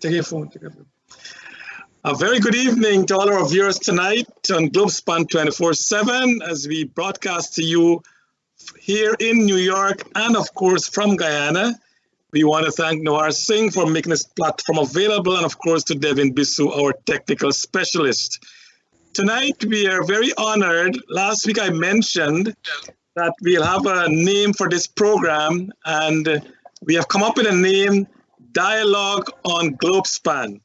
Take your phone. A very good evening to all our viewers tonight on Globespan 24/7 as we broadcast to you here in New York and, of course, from Guyana. We want to thank Noir Singh for making this platform available and, of course, to Devin Bisu, our technical specialist. Tonight, we are very honored. Last week, I mentioned that we'll have a name for this program, and we have come up with a name, Dialogue on Globespan.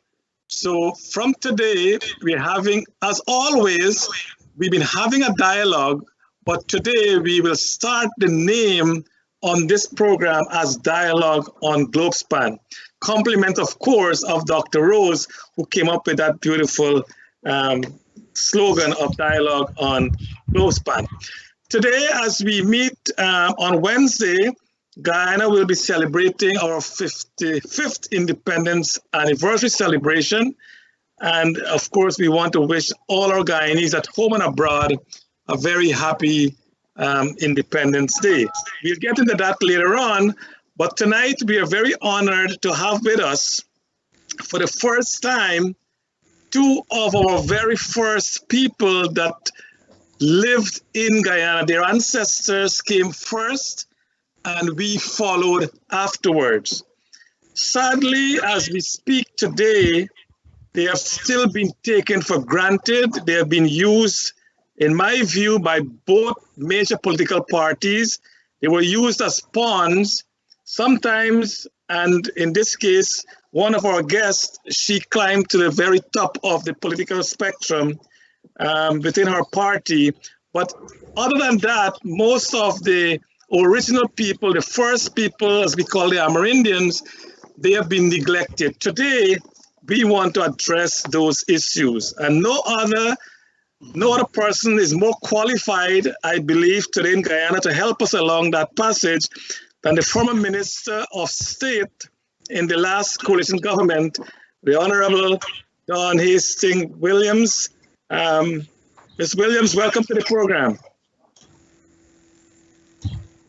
So from today, we're having, as always, we've been having a dialogue, but today we will start the name on this program as Dialogue on Globespan. Compliment, of course, of Dr. Rose, who came up with that beautiful slogan of Dialogue on Globespan. Today, as we meet on Wednesday, Guyana will be celebrating our 55th independence anniversary celebration. And of course, we want to wish all our Guyanese at home and abroad a very happy Independence Day. We'll get into that later on, but tonight we are very honored to have with us, for the first time, two of our very first people that lived in Guyana. Their ancestors came first, and we followed afterwards. Sadly, as we speak today, they have still been taken for granted. They have been used, in my view, by both major political parties. They were used as pawns sometimes, and in this case, one of our guests, she climbed to the very top of the political spectrum within her party. But other than that, most of the original people, the first people, as we call the Amerindians, they have been neglected. Today, we want to address those issues, and no other person is more qualified, I believe, today in Guyana to help us along that passage than the former Minister of State in the last coalition government, the Honorable Dawn Hastings Williams. Ms. Williams, welcome to the program.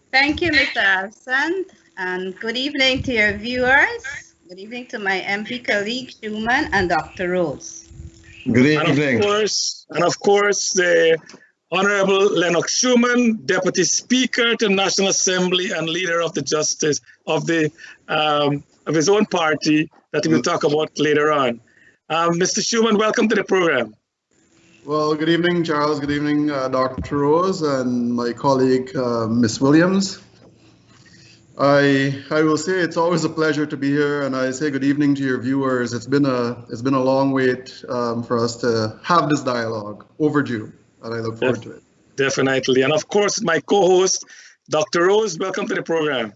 Thank you, Mr. Absent, and good evening to your viewers. Good evening to my MP colleague, Schumann, and Dr. Rose. Good evening. And of course, the Honorable Lennox Schumann, Deputy Speaker to the National Assembly and leader of the Justice of his own party that we'll talk about later on. Mr. Schumann, welcome to the program. Well, good evening, Charles. Good evening, Dr. Rose and my colleague, Ms. Williams. I will say it's always a pleasure to be here, and I say good evening to your viewers. It's been a long wait for us to have this dialogue, overdue, and I look forward to it. Definitely, and of course, my co-host, Dr. Rose. Welcome to the program.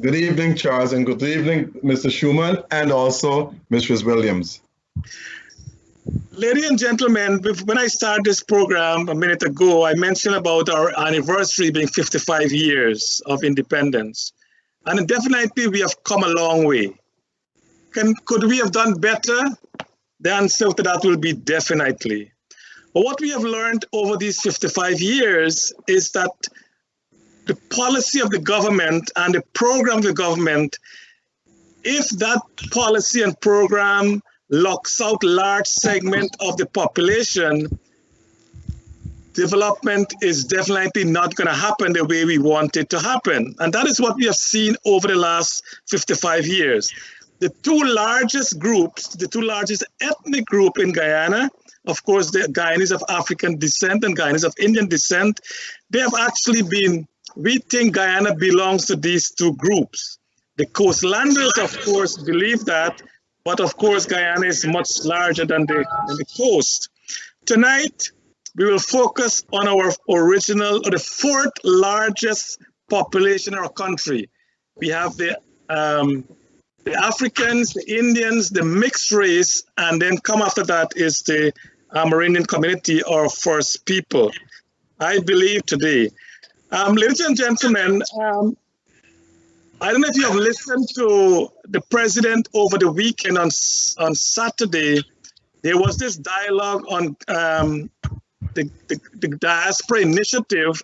Good evening, Charles, and good evening, Mr. Schumann, and also Mrs. Williams. Ladies and gentlemen, when I started this program a minute ago, I mentioned about our anniversary being 55 years of independence. And definitely we have come a long way. Could we have done better? The answer to that will be definitely. But what we have learned over these 55 years is that the policy of the government and the program of the government, if that policy and program locks out large segment of the population, development is definitely not going to happen the way we want it to happen. And that is what we have seen over the last 55 years. The two largest groups, the two largest ethnic group in Guyana, of course, the Guyanese of African descent and Guyanese of Indian descent, they have actually been, we think Guyana belongs to these two groups. The coastlanders, of course, believe that, but of course, Guyana is much larger than the coast. Tonight, we will focus on our original, or the fourth largest population in our country. We have the Africans, the Indians, the mixed race, and then come after that is the Amerindian community, or First People. I believe today. Ladies and gentlemen, I don't know if you have listened to the president over the weekend on Saturday. There was this dialogue on the diaspora initiative,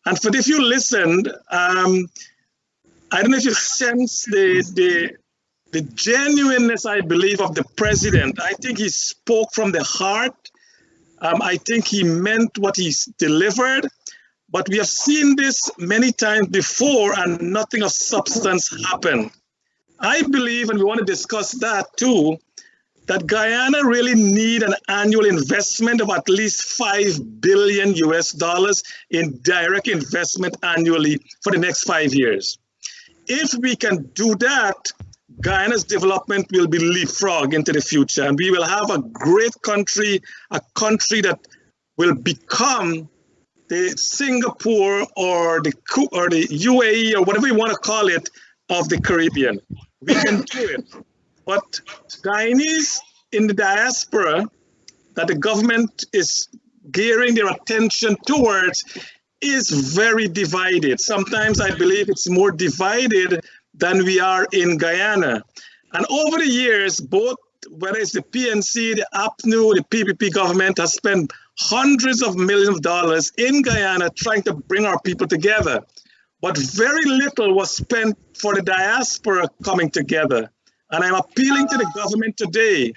and for if you listened, I don't know if you sense the the genuineness, I believe, of the president. I think he spoke from the heart. I think he meant what he delivered. But we have seen this many times before and nothing of substance happened. I believe, and we want to discuss that too, that Guyana really need an annual investment of at least $5 billion in direct investment annually for the next 5 years. If we can do that, Guyana's development will be leapfrog into the future, and we will have a great country, a country that will become the Singapore or the UAE or whatever you want to call it of the Caribbean. We can do it. But Guyanese in the diaspora that the government is gearing their attention towards is very divided. Sometimes I believe it's more divided than we are in Guyana. And over the years, both, whether it's the PNC, the APNU, the PPP government has spent hundreds of millions of dollars in Guyana trying to bring our people together. But very little was spent for the diaspora coming together. And I'm appealing to the government today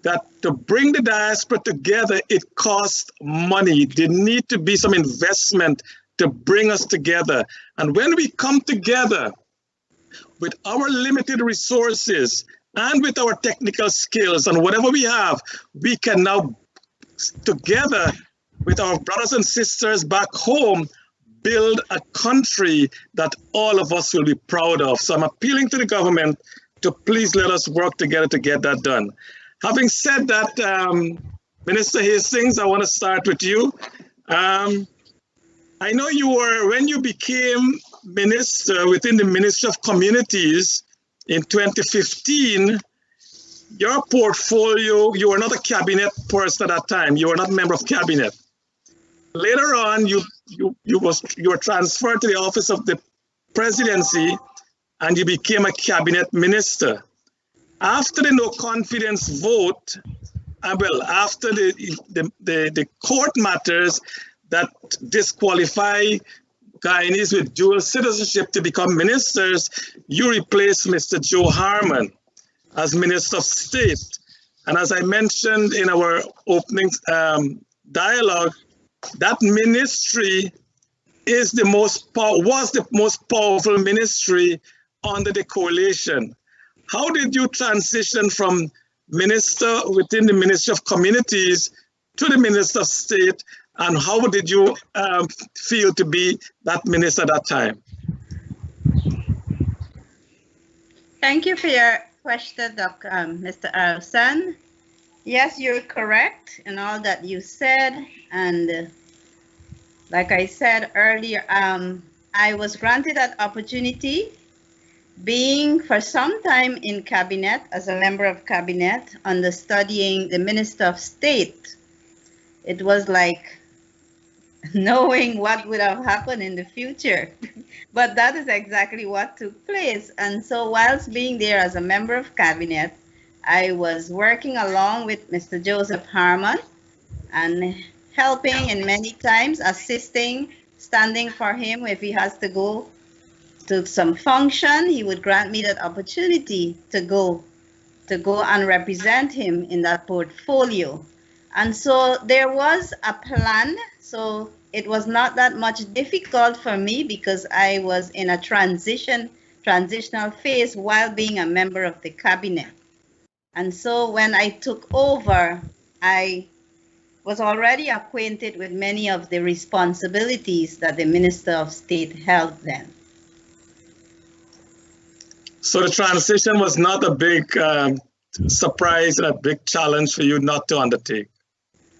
that to bring the diaspora together, it costs money. There need to be some investment to bring us together. And when we come together with our limited resources and with our technical skills and whatever we have, we can now, together with our brothers and sisters back home, build a country that all of us will be proud of. So I'm appealing to the government to please let us work together to get that done. Having said that, Minister Hastings, I want to start with you. I know you were, when you became minister within the Ministry of Communities in 2015, your portfolio, you were not a cabinet person at that time. You were not a member of cabinet. Later on, you were transferred to the office of the presidency and you became a cabinet minister. After the no confidence vote, after the court matters that disqualify Guyanese with dual citizenship to become ministers, you replaced Mr. Joe Harmon as Minister of State. And as I mentioned in our opening dialogue, that ministry was the most powerful ministry under the coalition. How did you transition from minister within the Ministry of Communities to the Minister of State, and how did you feel to be that minister at that time? Thank you for your question, Mr. Arson. Yes, you're correct in all that you said. And like I said earlier, I was granted that opportunity being for some time in cabinet as a member of cabinet under studying the Minister of State. It was like knowing what would have happened in the future. But that is exactly what took place. And so whilst being there as a member of cabinet, I was working along with Mr. Joseph Harmon and helping in many times, assisting, standing for him if he has to go to some function. He would grant me that opportunity to go and represent him in that portfolio. And so there was a plan. So it was not that much difficult for me because I was in a transitional phase while being a member of the cabinet. And so when I took over, I was already acquainted with many of the responsibilities that the Minister of State held then. So the transition was not a big surprise and a big challenge for you not to undertake?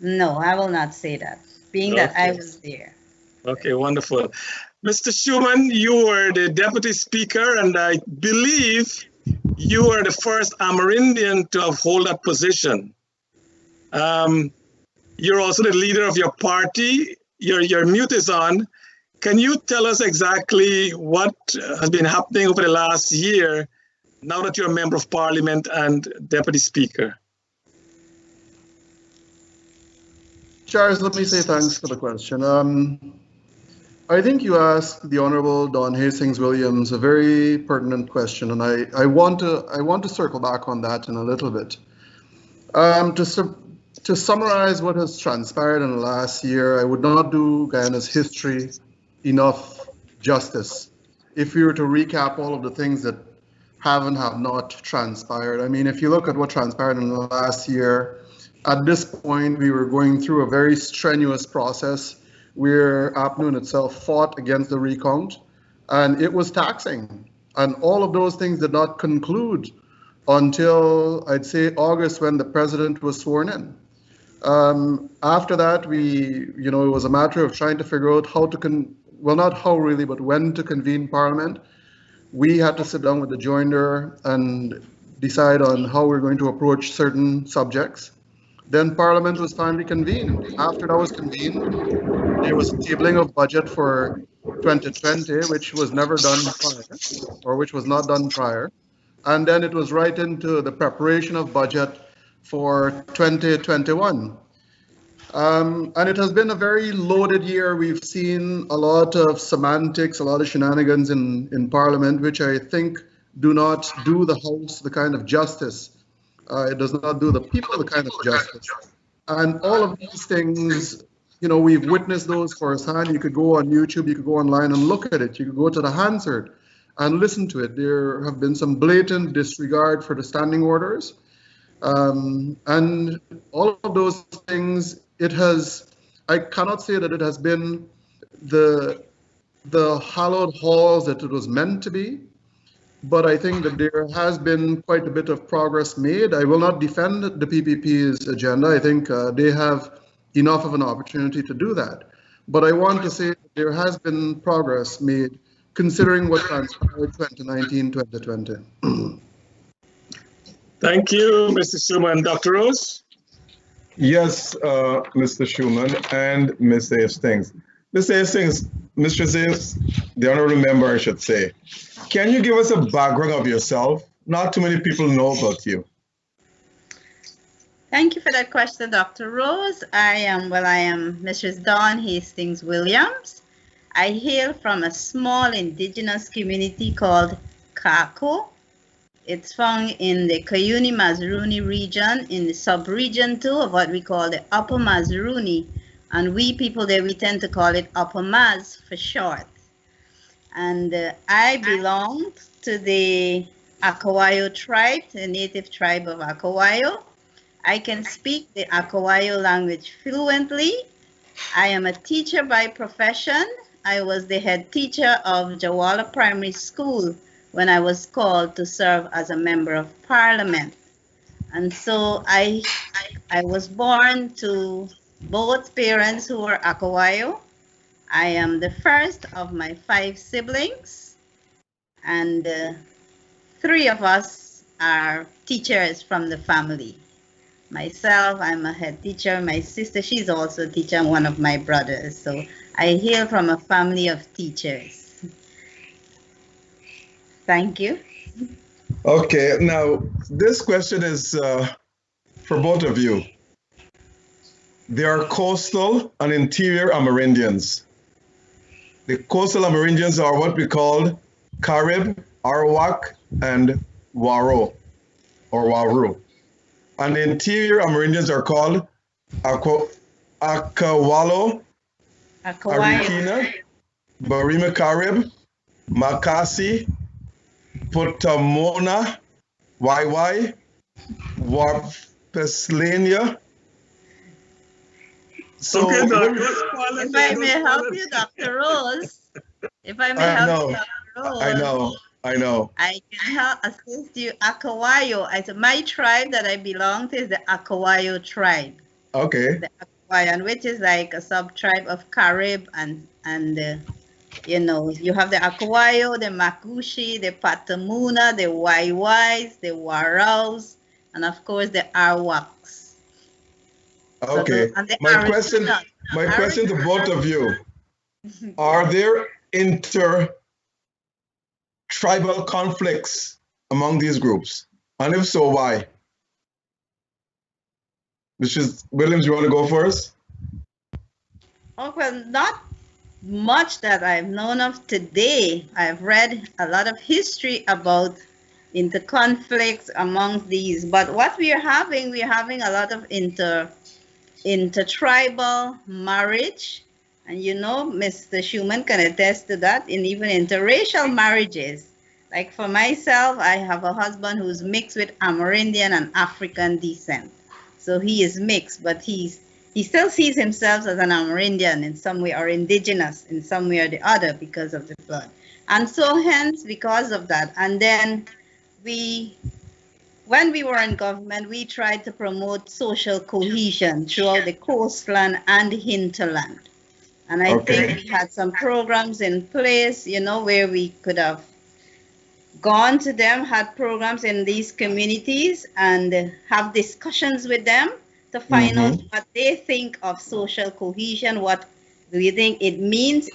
No, I will not say that, being that I was there. Okay, wonderful. Mr. Schuman, you were the Deputy Speaker, and I believe you were the first Amerindian to hold that position. You're also the leader of your party. Your mute is on. Can you tell us exactly what has been happening over the last year now that you're a member of Parliament and Deputy Speaker? Charles, let me say thanks for the question. I think you asked the Honorable Don Hastings Williams a very pertinent question, and I want to circle back on that in a little bit. To summarize what has transpired in the last year, I would not do Guyana's history enough justice if we were to recap all of the things that have and have not transpired. I mean, if you look at what transpired in the last year, at this point, we were going through a very strenuous process where APNU itself fought against the recount, and it was taxing. And all of those things did not conclude until, I'd say, August, when the president was sworn in. After that, it was a matter of trying to figure out how to, well, not how really, but when to convene Parliament. We had to sit down with the joiner and decide on how we're going to approach certain subjects. Then Parliament was finally convened. After that was convened, there was a tabling of budget for 2020, which was never done prior, or which was not done prior. And then it was right into the preparation of budget for 2021. And it has been a very loaded year. We've seen a lot of semantics, a lot of shenanigans in Parliament, which I think do not do the House the kind of justice. It does not do the people the kind of justice. And all of these things, we've witnessed those firsthand. You could go on YouTube, you could go online and look at it. You could go to the Hansard and listen to it. There have been some blatant disregard for the standing orders. And all of those things, I cannot say that it has been the hallowed halls that it was meant to be, but I think that there has been quite a bit of progress made. I will not defend the PPP's agenda. I think they have enough of an opportunity to do that. But I want to say that there has been progress made considering what transpired 2019, 2020. Thank you, Mr. Schuman. Dr. Rose? Yes, Mr. Schuman and Mr. Hastings. Mr. Hastings, the honorable member, I should say, can you give us a background of yourself? Not too many people know about you. Thank you for that question, Dr. Rose. I am Mrs. Dawn Hastings Williams. I hail from a small indigenous community called Kako. It's found in the Cuyuni-Mazaruni region, in the sub-region 2 of what we call the Upper Mazaruni. And we people there, we tend to call it Upper Maz for short. And I belong to the Akawayo tribe, the native tribe of Akawayo. I can speak the Akawayo language fluently. I am a teacher by profession. I was the head teacher of Jawala Primary School when I was called to serve as a member of parliament. And so I was born to both parents who were Akawayo. I am the first of my 5 siblings, and 3 of us are teachers from the family. Myself, I'm a head teacher. My sister, she's also a teacher, and one of my brothers. So I hail from a family of teachers. Thank you. Okay, now this question is for both of you. There are coastal and interior Amerindians. The coastal Amerindians are what we call Carib, Arawak, and Waro, or Waru. And the interior Amerindians are called Akawalo, Arikina, Barima Carib, Makasi, Potamona, Waiwai, Warpeslania. So, okay, if I may help you, Dr. Rose, if I may help you, Dr. Rose, I know. I can help assist you. Akawayo, my tribe that I belong to is the Akawayo tribe. Okay. The Akawayan, which is like a sub-tribe of Carib, and you have the Akawayo, the Makushi, the Patamuna, the Waiwais, the Waraus, and of course the Arawaks. Okay. So my question to both of you: are there inter-tribal conflicts among these groups, and if so, why? Mrs. Williams, you want to go first? Oh, well, not much that I've known of today. I've read a lot of history about interconflicts among these, but what we're having a lot of intertribal marriage, and you know, Mr. Schumann can attest to that, and even interracial marriages. Like for myself, I have a husband who's mixed with Amerindian and African descent. So he is mixed, but he still sees himself as an Amerindian in some way, or indigenous in some way or the other because of the blood. And so hence, because of that, and then when we were in government, we tried to promote social cohesion throughout the coastland and the hinterland. And I think we had some programs in place, you know, where we could have gone to them, had programs in these communities and have discussions with them to find out what they think of social cohesion, what do you think it means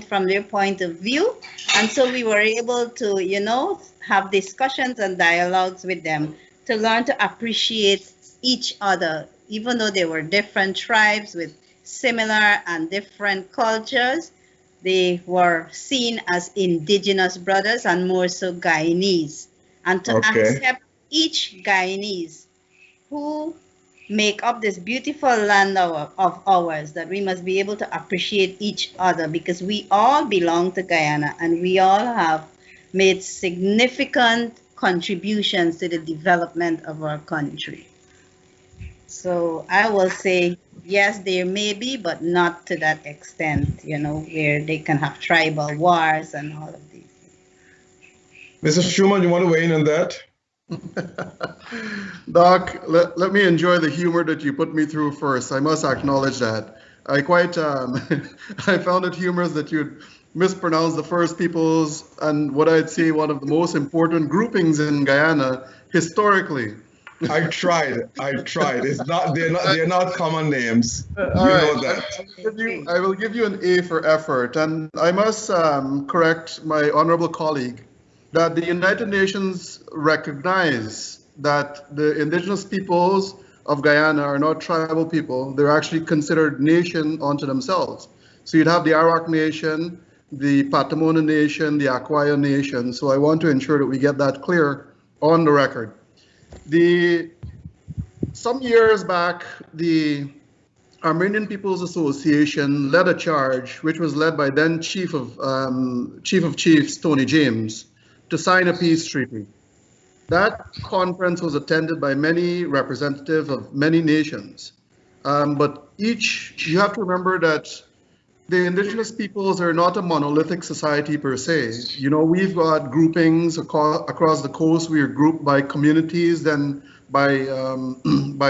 from their point of view. And so we were able to, you know, have discussions and dialogues with them to learn to appreciate each other, even though they were different tribes with similar and different cultures. They were seen as indigenous brothers and more so Guyanese. And to accept each Guyanese who make up this beautiful land of ours, that we must be able to appreciate each other because we all belong to Guyana and we all have made significant contributions to the development of our country. So I will say, yes, there may be, but not to that extent, you know, where they can have tribal wars and all of these things. Mr. Schumann, you want to weigh in on that? Doc, let me enjoy the humor that you put me through first. I must acknowledge that. I quite, I found it humorous that you'd mispronounce the First Peoples and what I'd say one of the most important groupings in Guyana historically. I tried. It's not. They're not common names. You know that. I will give you an A for effort, and I must correct my honorable colleague that the United Nations recognize that the indigenous peoples of Guyana are not tribal people. They're actually considered nation unto themselves. So you'd have the Arawak Nation, the Patamona Nation, the Aquia Nation. So I want to ensure that we get that clear on the record. Some years back, the Amerindian Peoples Association led a charge, which was led by then Chief of Chiefs Tony James, to sign a peace treaty. That conference was attended by many representatives of many nations, but you have to remember that the indigenous peoples are not a monolithic society per se. You know, we've got groupings across the coast. We are grouped by communities, then by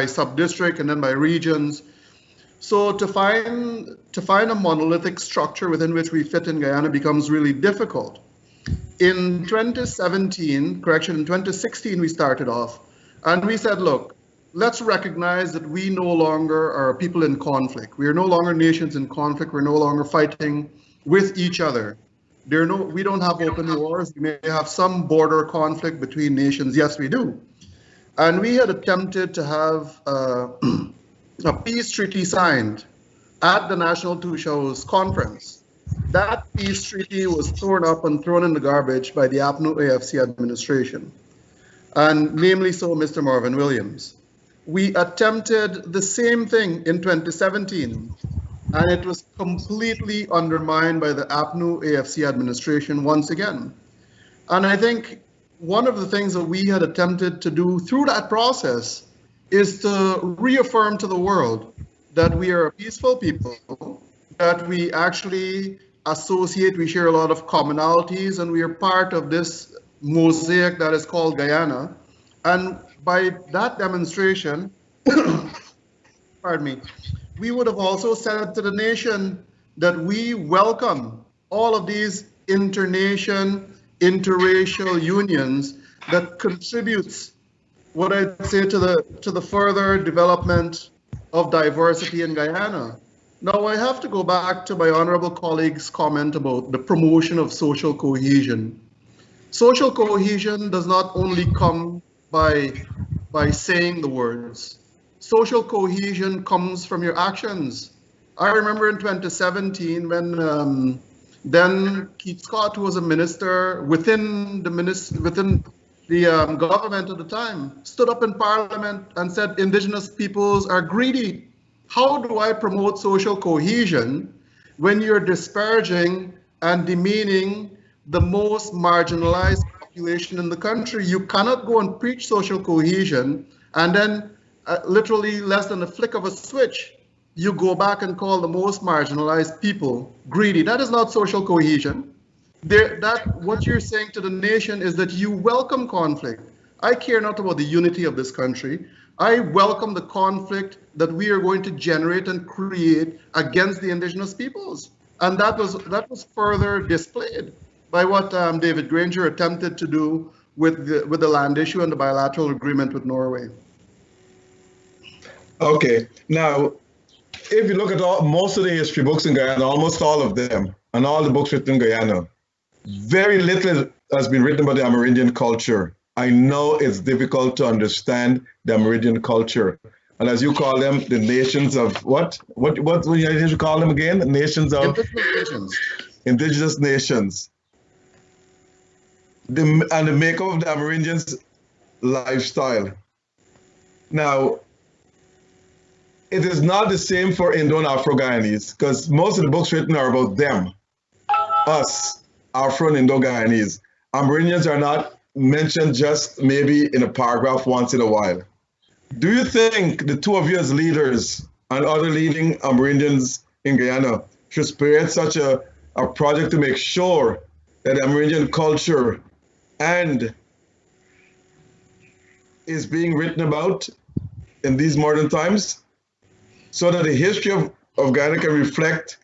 sub-district, and then by regions. So to find a monolithic structure within which we fit in Guyana becomes really difficult. In 2016 we started off, and we said, look, let's recognize that we no longer are people in conflict. We are no longer nations in conflict. We're no longer fighting with each other. We don't have open wars. We may have some border conflict between nations. Yes, we do. And we had attempted to have a peace treaty signed at the National Two Shows conference. That peace treaty was torn up and thrown in the garbage by the APNU AFC administration, and namely so Mr. Marvin Williams. We attempted the same thing in 2017, and it was completely undermined by the APNU AFC administration once again. And I think one of the things that we had attempted to do through that process is to reaffirm to the world that we are a peaceful people, that we actually associate, we share a lot of commonalities, and we are part of this mosaic that is called Guyana. And by that demonstration, pardon me, we would have also said to the nation that we welcome all of these internation, interracial unions that contributes, what I'd say, to the further development of diversity in Guyana. Now, I have to go back to my honorable colleague's comment about the promotion of social cohesion. Social cohesion does not only come by saying the words. Social cohesion comes from your actions. I remember in 2017 when then Keith Scott, who was a minister within the government at the time, stood up in Parliament and said Indigenous peoples are greedy. How do I promote social cohesion when you're disparaging and demeaning the most marginalized population in the country? You cannot go and preach social cohesion and then literally less than a flick of a switch, you go back and call the most marginalized people greedy. That is not social cohesion. What you're saying to the nation is that you welcome conflict. I care not about the unity of this country. I welcome the conflict that we are going to generate and create against the Indigenous peoples. And that was further displayed by what David Granger attempted to do with the land issue and the bilateral agreement with Norway. Okay, now, if you look at most of the history books in Guyana, almost all of them, and all the books written in Guyana, very little has been written about the Amerindian culture. I know it's difficult to understand the Amerindian culture. And as you call them, the nations of what did you call them again? The nations of? Indigenous nations. Indigenous nations. And the makeup of the Amerindians' lifestyle. Now, it is not the same for Indo and Afro-Guyanese, because most of the books written are about them, us, Afro and Indo-Guyanese. Amerindians are not mentioned just maybe in a paragraph once in a while. Do you think the two of you as leaders and other leading Amerindians in Guyana should spearhead such a project to make sure that Amerindian culture and is being written about in these modern times, so that the history of Guyana can reflect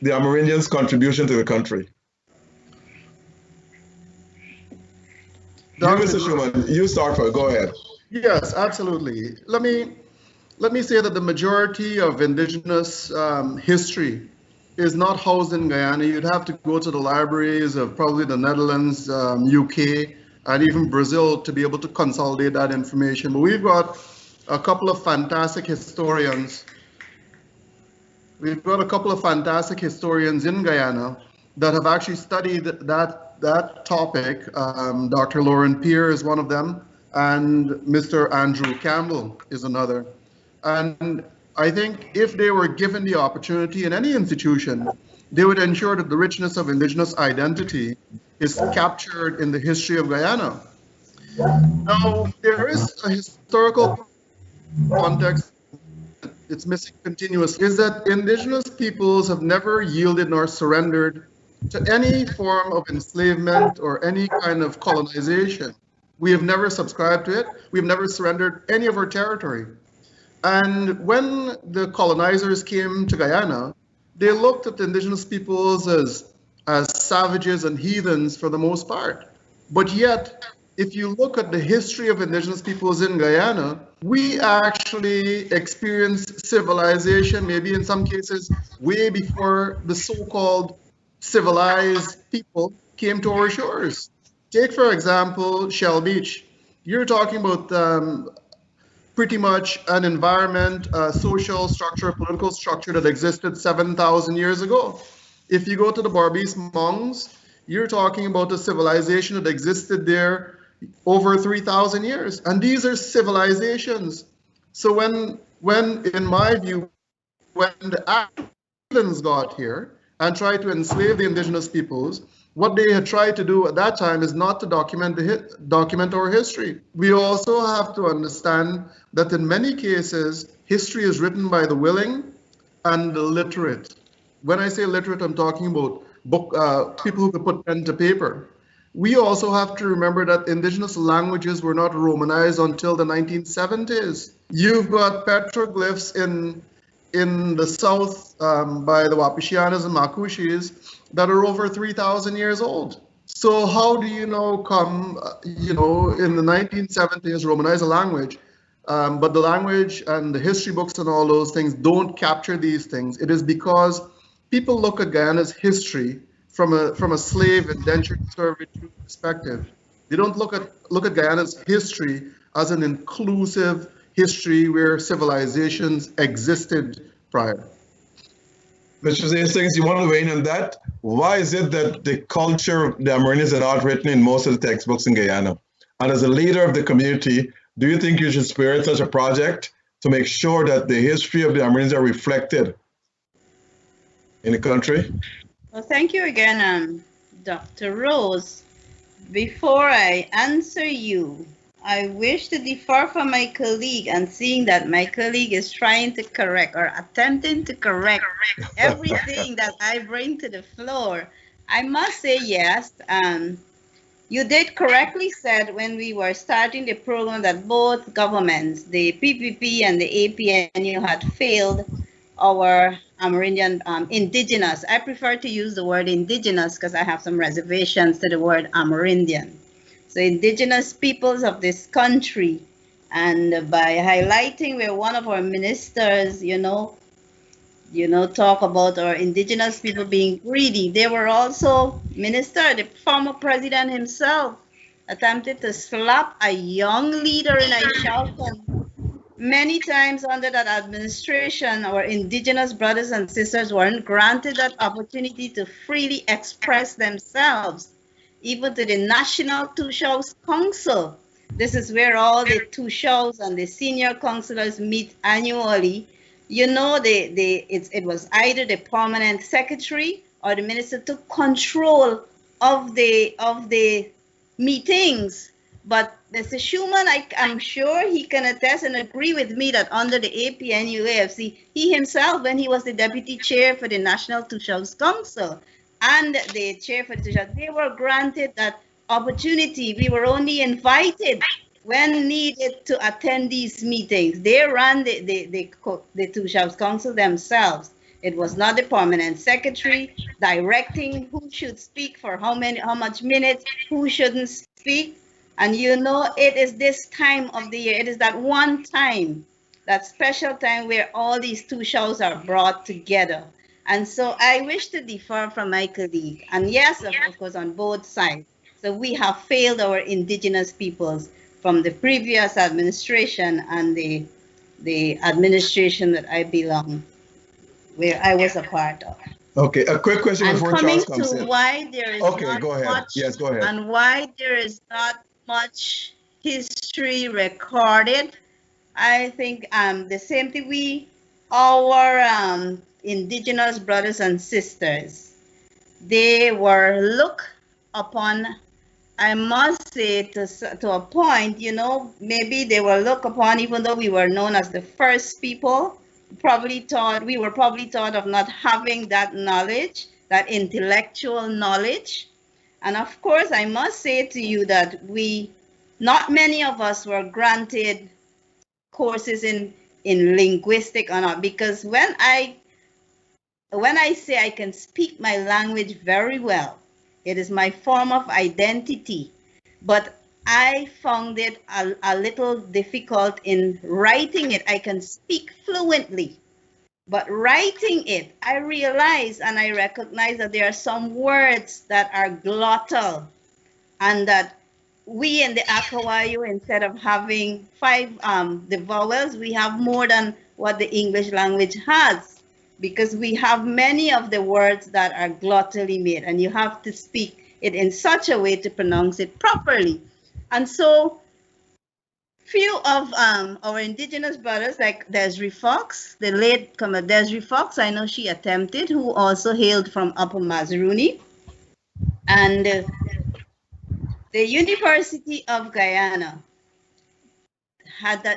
the Amerindians' contribution to the country? Mr. Schumann, you start first. Go ahead. Yes, absolutely. Let me say that the majority of Indigenous history is not housed in Guyana. You'd have to go to the libraries of probably the Netherlands, UK, and even Brazil to be able to consolidate that information. But we've got a couple of fantastic historians. We've got a couple of fantastic historians in Guyana that have actually studied that topic. Dr. Lauren Peer is one of them, and Mr. Andrew Campbell is another. And I think if they were given the opportunity in any institution, they would ensure that the richness of Indigenous identity is captured in the history of Guyana. Now, there is a historical context it's missing continuously, is that Indigenous peoples have never yielded nor surrendered to any form of enslavement or any kind of colonization. We have never subscribed to it. We've never surrendered any of our territory. And when the colonizers came to Guyana, they looked at the Indigenous peoples as savages and heathens for the most part. But yet, if you look at the history of Indigenous peoples in Guyana, we actually experienced civilization, maybe in some cases, way before the so-called civilized people came to our shores. Take, for example, Shell Beach. You're talking about pretty much an environment, social structure, political structure that existed 7,000 years ago. If you go to the Barbies Mongs, you're talking about a civilization that existed there over 3,000 years. And these are civilizations. So when in my view, when the Africans got here and tried to enslave the Indigenous peoples, what they had tried to do at that time is not to document our history. We also have to understand that in many cases, history is written by the willing and the literate. When I say literate, I'm talking about people who could put pen to paper. We also have to remember that Indigenous languages were not Romanized until the 1970s. You've got petroglyphs in the south by the Wapishianas and Makushis that are over 3,000 years old. So how do you come, in the 1970s, Romanize a language, but the language and the history books and all those things don't capture these things? It is because people look at Guyana's history from a slave indentured servitude perspective. They don't look at Guyana's history as an inclusive history where civilizations existed prior. Mr. Hastings, you want to weigh in on that? Why is it that the culture of the Amerindians is not written in most of the textbooks in Guyana? And as a leader of the community, do you think you should spearhead such a project to make sure that the history of the Amerindians are reflected in the country? Well, thank you again, Dr. Rose. Before I answer you, I wish to differ from my colleague, and seeing that my colleague is trying to correct or attempting to correct everything that I bring to the floor, I must say yes. You did correctly said when we were starting the program that both governments, the PPP and the APNU, had failed our Amerindian indigenous. I prefer to use the word indigenous because I have some reservations to the word Amerindian. So indigenous peoples of this country, and by highlighting where one of our ministers, talk about our indigenous people being greedy. They were also the former president himself attempted to slap a young leader in Aishalton. Many times under that administration, our indigenous brothers and sisters weren't granted that opportunity to freely express themselves, even to the National Tushaus Council. This is where all the Tushaus and the senior councillors meet annually. It was either the permanent secretary or the minister took control of the meetings. But Mr. Schumann, I'm sure he can attest and agree with me that under the APNU AFC, he himself, when he was the deputy chair for the National Tushaus Council and the chair for Tushaus, they were granted that opportunity. We were only invited when needed to attend these meetings. They ran the Tushaus Council themselves. It was not the permanent secretary directing who should speak for how much minutes, who shouldn't speak. And it is this time of the year, it is that one time, that special time where all these Tushaus are brought together. And so I wish to differ from my colleague. And yes, of course, on both sides. So we have failed our indigenous peoples from the previous administration and the administration that I belong, where I was a part of. Okay, a quick question before Charles comes in. Why there is okay, go ahead. Much, yes, go ahead. And why there is not much history recorded. I think the same thing our indigenous brothers and sisters, they were looked upon, I must say, to a point, maybe they were looked upon, even though we were known as the first people, we were probably thought of not having that knowledge, that intellectual knowledge. And of course, I must say to you that not many of us were granted courses in linguistic or not, because when I say I can speak my language very well, it is my form of identity, but I found it a little difficult in writing it. I can speak fluently, but writing it, I realize and I recognize that there are some words that are glottal, and that we in the Akawayu, instead of having 5 the vowels, we have more than what the English language has, because we have many of the words that are glottally made, and you have to speak it in such a way to pronounce it properly. And so few of our indigenous brothers, like Desiree Fox, the late Desiree Fox, I know she attempted, who also hailed from Upper Mazaruni. And the University of Guyana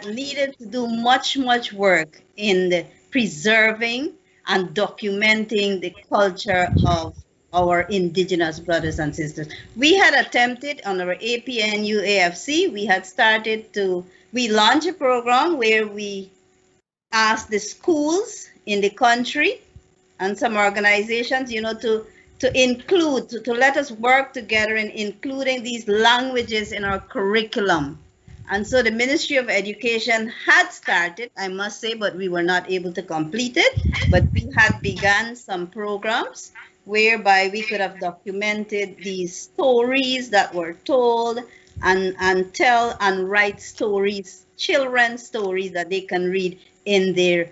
needed to do much work in preserving and documenting the culture of our indigenous brothers and sisters. We had attempted on our APNU AFC, we launched a program where we asked the schools in the country and some organizations, to let us work together in including these languages in our curriculum. And so the Ministry of Education had started, I must say, but we were not able to complete it. But we had begun some programs whereby we could have documented these stories that were told and tell and write stories, children's stories that they can read in their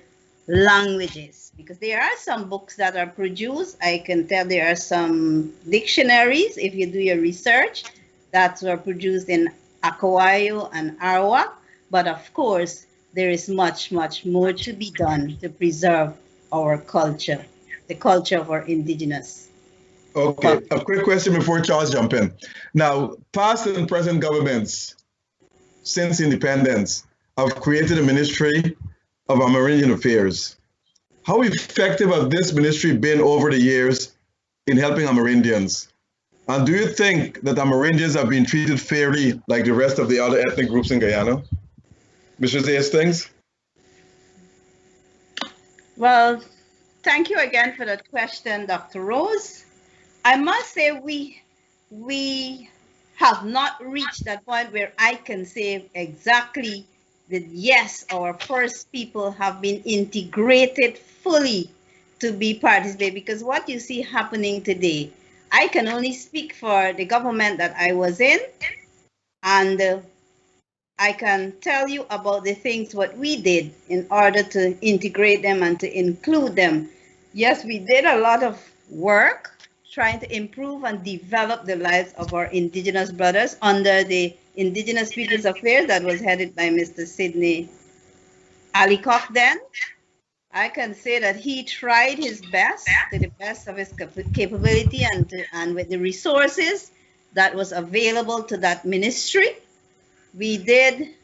languages. because there are some books that are produced. I can tell there are some dictionaries, if you do your research, that were produced in Akawayo and Arawak. But of course, there is much, much more to be done to preserve our culture, the culture of our indigenous. Okay, a quick question before Charles jump in. Now, past and present governments since independence have created a Ministry of Amerindian Affairs. How effective has this ministry been over the years in helping Amerindians? And do you think that Amerindians have been treated fairly like the rest of the other ethnic groups in Guyana? Mr. Hastings? Well, thank you again for that question, Dr. Rose. I must say we have not reached that point where I can say exactly that yes, our first people have been integrated fully to be participated, because what you see happening today, I can only speak for the government that I was in, and I can tell you about the things what we did in order to integrate them and to include them. Yes, we did a lot of work trying to improve and develop the lives of our indigenous brothers under the Indigenous Peoples Affairs that was headed by Mr. Sidney Alicock then. I can say that he tried his best to the best of his capability and with the resources that was available to that ministry. We did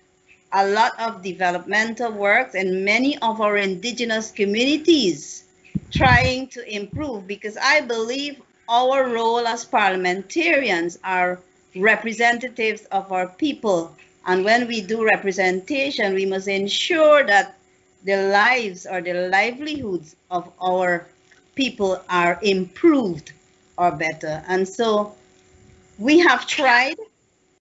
a lot of developmental work in many of our indigenous communities trying to improve, because I believe our role as parliamentarians are representatives of our people. And when we do representation, we must ensure that the lives or the livelihoods of our people are improved or better. And so we have tried.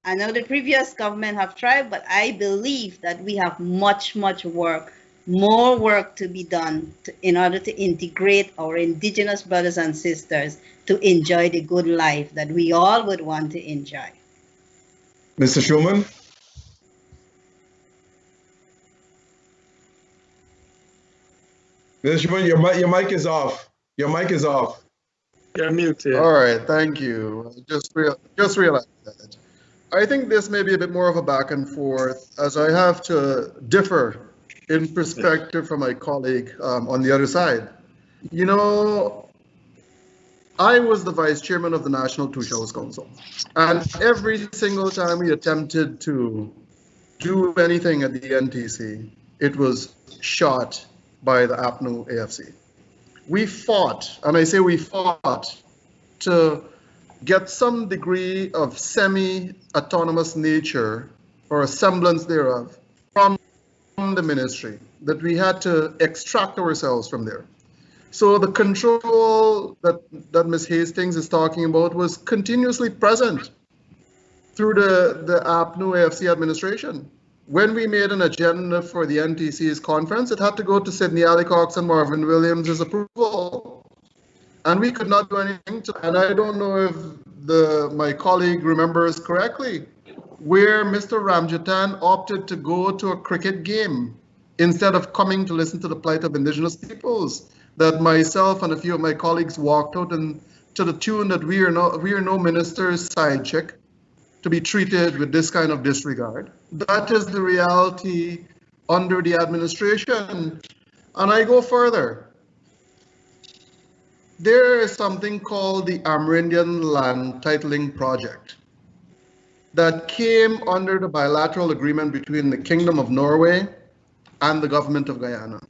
I know the previous government have tried, but I believe that we have much, much work, more work to be done in order to integrate our indigenous brothers and sisters to enjoy the good life that we all would want to enjoy. Mr. Schuman? Mr. Schuman, your mic is off. Your mic is off. You're muted. All right, thank you. Just realized that. I think this may be a bit more of a back and forth, as I have to differ in perspective from my colleague on the other side. You know, I was the vice chairman of the National Two Shows Council, and every single time we attempted to do anything at the NTC, it was shot by the APNU AFC. We fought, and I say we fought, to get some degree of semi-autonomous nature or a semblance thereof from the ministry, that we had to extract ourselves from there. So the control that Ms. Hastings is talking about was continuously present through the APNU AFC administration. When we made an agenda for the NTC's conference, it had to go to Sidney Alicox and Marvin Williams' approval. And we could not do anything to, and I don't know if my colleague remembers correctly, where Mr. Ramjatan opted to go to a cricket game instead of coming to listen to the plight of indigenous peoples, that myself and a few of my colleagues walked out and to the tune that we are no minister's side chick to be treated with this kind of disregard. That is the reality under the administration. And I go further. There is something called the Amerindian Land Titling Project that came under the bilateral agreement between the Kingdom of Norway and the government of Guyana.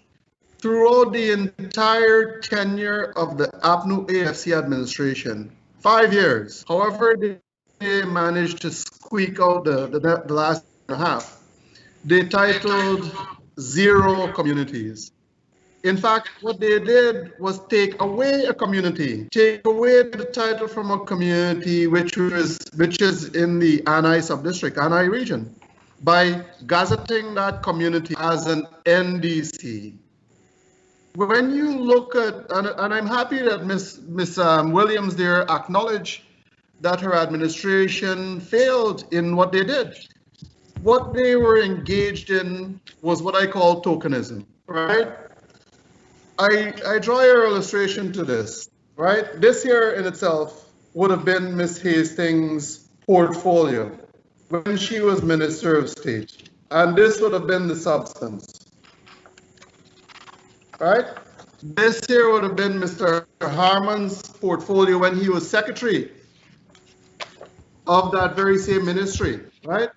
Throughout the entire tenure of the APNU AFC administration, 5 years, however they managed to squeak out the last and a half, they titled 0 communities. In fact, what they did was take away a community, take away the title from a community which is in the Anai subdistrict, Anai region, by gazetting that community as an NDC. When you look at, and I'm happy that Ms. Williams there acknowledged that her administration failed in what they did. What they were engaged in was what I call tokenism, right? I draw your illustration to this, right? This here in itself would have been Miss Hastings' portfolio when she was Minister of State. And this would have been the substance, right? This here would have been Mr. Harmon's portfolio when he was secretary of that very same ministry, right?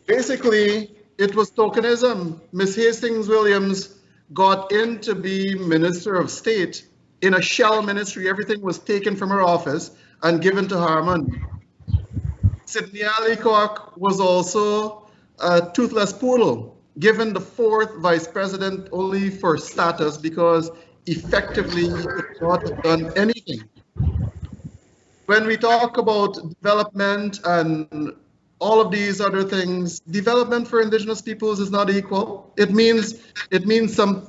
Basically, it was tokenism. Miss Hastings Williams got in to be Minister of State in a shell ministry. Everything was taken from her office and given to Harmon. Sidney Alcock was also a toothless poodle, given the fourth vice president only for status because effectively he could not have done anything. When we talk about development and all of these other things, development for indigenous peoples is not equal. It means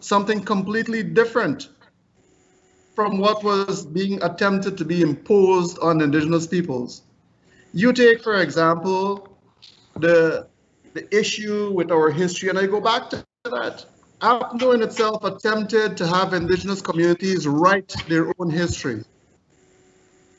something completely different from what was being attempted to be imposed on indigenous peoples. You take, for example, the issue with our history, and I go back to that. APNO in itself attempted to have indigenous communities write their own history.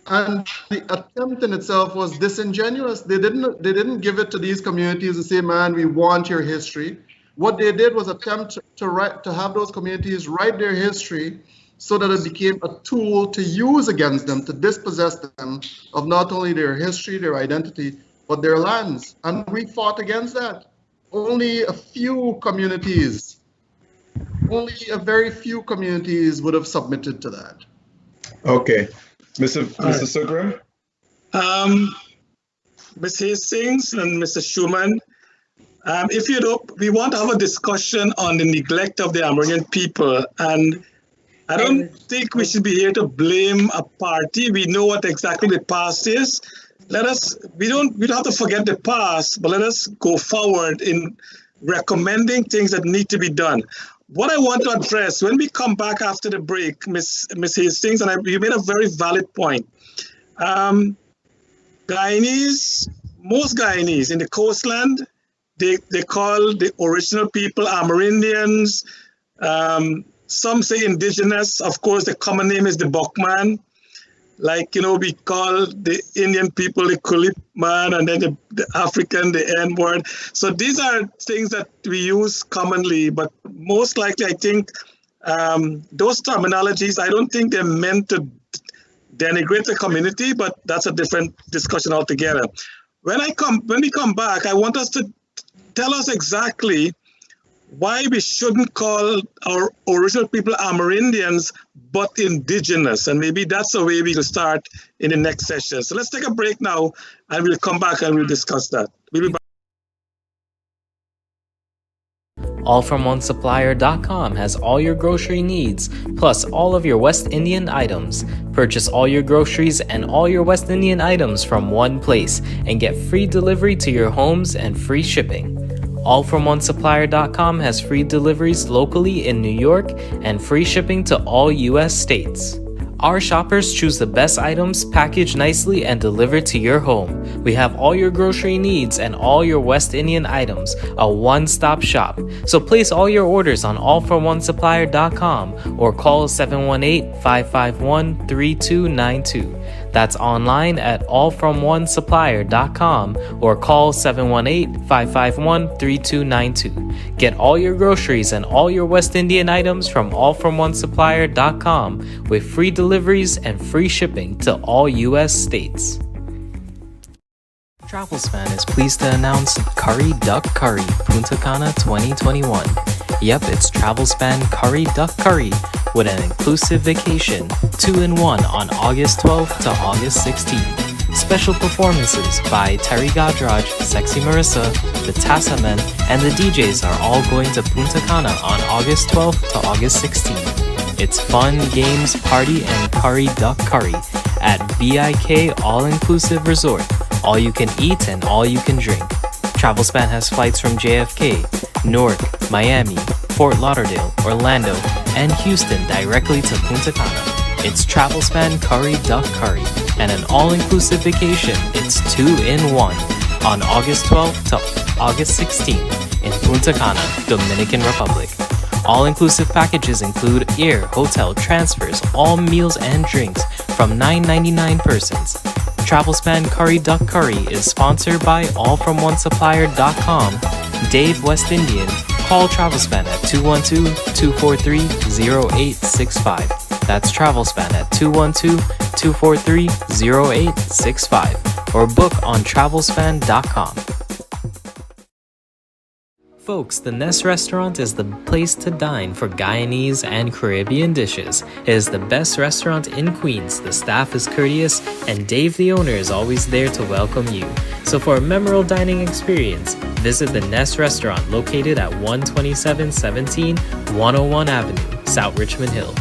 And the attempt in itself was disingenuous. They didn't give it to these communities to say, man, we want your history. What they did was attempt to have those communities write their history so that it became a tool to use against them, to dispossess them of not only their history, their identity, but their lands. And we fought against that. Only a few communities, only a very few communities would have submitted to that. Okay. Mr. Sugrim? Ms. Hastings and Mr. Schumann, if you don't, we want to have a discussion on the neglect of the Amerindian people, and I don't think we should be here to blame a party. We know what exactly the past is. We don't have to forget the past, but let us go forward in recommending things that need to be done. What I want to address when we come back after the break, Ms. Hastings, and you made a very valid point. Guyanese, most Guyanese in the coastland, they call the original people Amerindians. Some say indigenous. Of course, the common name is the Bokman. Like, we call the Indian people the Kulip man, and then the African, the N word. So these are things that we use commonly, but most likely, I think those terminologies, I don't think they're meant to denigrate the community, but that's a different discussion altogether. When we come back, I want us to tell us exactly why we shouldn't call our original people Amerindians, but indigenous. And maybe that's the way we can start in the next session. So let's take a break now, and we'll come back and we'll discuss that. We'll be back. AllFromOneSupplier.com has all your grocery needs, plus all of your West Indian items. Purchase all your groceries and all your West Indian items from one place and get free delivery to your homes and free shipping. AllFromOneSupplier.com has free deliveries locally in New York and free shipping to all U.S. states. Our shoppers choose the best items packaged nicely and delivered to your home. We have all your grocery needs and all your West Indian items, a one-stop shop. So place all your orders on allfromonesupplier.com or call 718-551-3292. That's online at allfromonesupplier.com or call 718-551-3292. Get all your groceries and all your West Indian items from allfromonesupplier.com with free deliveries and free shipping to all U.S. states. Globespan is pleased to announce Curry Duck Curry Punta Cana 2021. Yep, it's Globespan Curry Duck Curry with an inclusive vacation, 2-in-1 on August 12th to August 16th. Special performances by Terry Godraj, Sexy Marissa, the Tassamen, and the DJs are all going to Punta Cana on August 12th to August 16th. It's fun, games, party, and curry duck curry at VIK All-Inclusive Resort. All you can eat and all you can drink. Globespan has flights from JFK, Newark, Miami, Fort Lauderdale, Orlando, and Houston directly to Punta Cana. It's Globespan Curry Duck Curry and an all-inclusive vacation. It's 2-in-1 on August 12th to August 16th in Punta Cana, Dominican Republic. All-inclusive packages include air, hotel, transfers, all meals and drinks from $9.99 persons. Travelspan Curry Duck Curry is sponsored by allfromonesupplier.com. Dave West Indian. Call Travelspan at 212-243-0865. That's Travelspan at 212-243-0865. Or book on travelspan.com. Folks, the Nest Restaurant is the place to dine for Guyanese and Caribbean dishes. It is the best restaurant in Queens. The staff is courteous, and Dave, the owner, is always there to welcome you. So for a memorable dining experience, visit the Nest Restaurant located at 12717 101 Avenue, South Richmond Hill.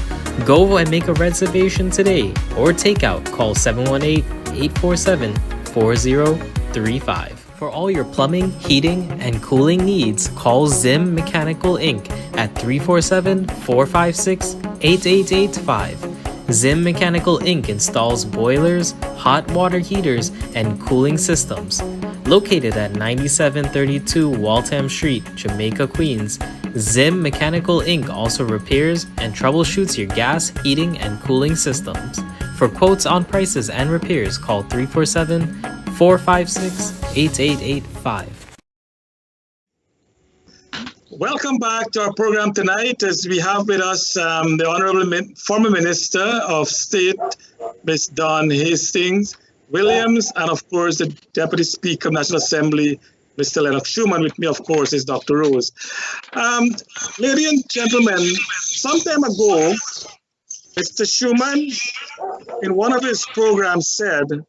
Go and make a reservation today, or takeout. Call 718-847-4035. For all your plumbing, heating, and cooling needs, call Zim Mechanical Inc. at 347-456-8885. Zim Mechanical Inc. installs boilers, hot water heaters, and cooling systems. Located at 9732 Waltham Street, Jamaica, Queens, Zim Mechanical Inc. also repairs and troubleshoots your gas, heating, and cooling systems. For quotes on prices and repairs, call 347-456-8885. Welcome back to our program tonight as we have with us the Honorable Former Minister of State, Ms. Dawn Hastings Williams, and of course the Deputy Speaker of National Assembly, Mr. Lennox Schumann. With me, of course, is Dr. Rose. Ladies and gentlemen, some time ago, Mr. Schumann, in one of his programs, said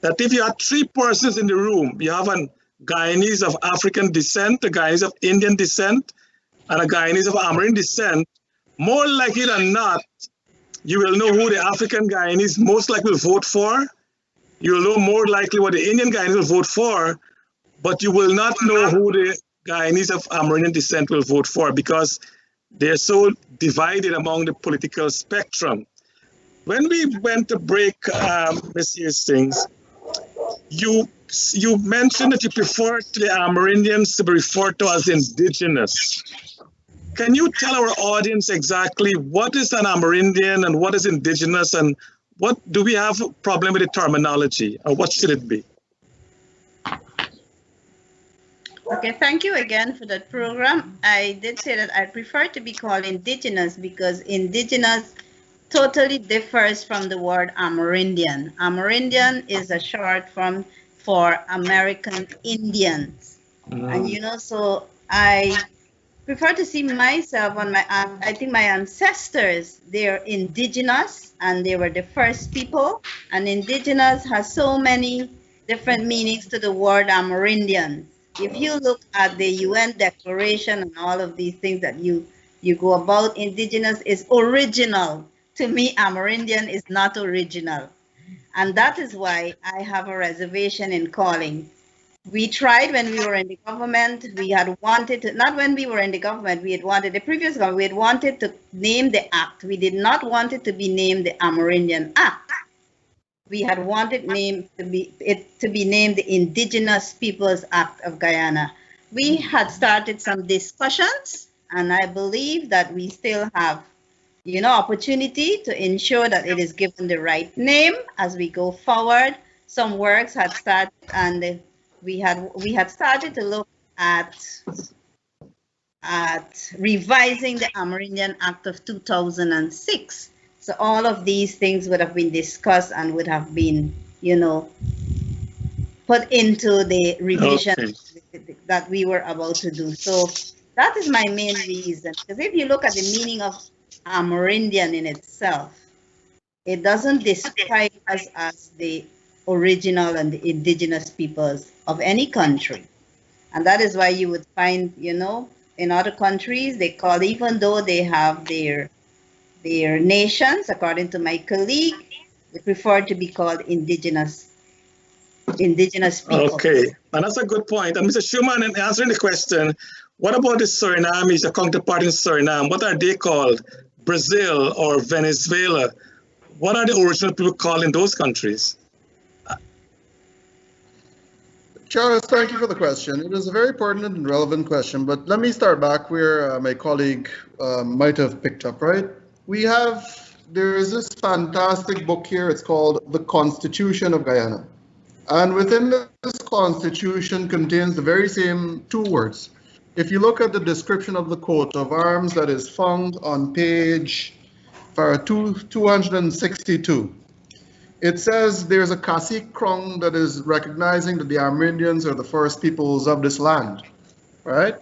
that if you had three persons in the room, you have a Guyanese of African descent, a Guyanese of Indian descent, and a Guyanese of Amerindian descent, more likely than not, you will know who the African Guyanese most likely will vote for. You will know more likely what the Indian Guyanese will vote for, but you will not know who the Guyanese of Amerindian descent will vote for because they're so divided among the political spectrum. When we went to break, Ms. Hastings, you mentioned that you prefer the Amerindians to be referred to as indigenous. Can you tell our audience exactly what is an Amerindian and what is indigenous, and what do we have a problem with the terminology, or what should it be? Okay, thank you again for that program. I did say that I prefer to be called indigenous because indigenous totally differs from the word Amerindian. Amerindian is a short form for American Indians. And so I prefer to see myself on I think my ancestors, they're indigenous and they were the first people, and indigenous has so many different meanings to the word Amerindian. If you look at the UN Declaration and all of these things that you go about, indigenous is original. To me, Amerindian is not original. And that is why I have a reservation in calling. We tried when we were in the government, we had wanted to, not when we were in the government, we had wanted, the previous government, we had wanted to name the act. We did not want it to be named the Amerindian Act. We had wanted to be named the Indigenous Peoples Act of Guyana. We had started some discussions, and I believe that we still have opportunity to ensure that it is given the right name as we go forward. Some works had started, and we had started to look at revising the Amerindian Act of 2006. So all of these things would have been discussed and would have been, put into the revision that we were about to do. So that is my main reason. Because if you look at the meaning of Amerindian in itself, it doesn't describe us as the original and the indigenous peoples of any country. And that is why you would find, in other countries, they call, even though they have their nations, according to my colleague, they prefer to be called indigenous people. Okay, and that's a good point. And Mr. Schumann, in answering the question, what about the Surinamese, the counterpart in Suriname? What are they called? Brazil or Venezuela? What are the original people called in those countries? Charles, thank you for the question. It is a very pertinent and relevant question, but let me start back where my colleague might have picked up, right? There is this fantastic book here. It's called The Constitution of Guyana. And within this constitution contains the very same two words. If you look at the description of the coat of arms that is found on page 262, it says there's a Cacique crown that is recognizing that the Amerindians are the first peoples of this land, right?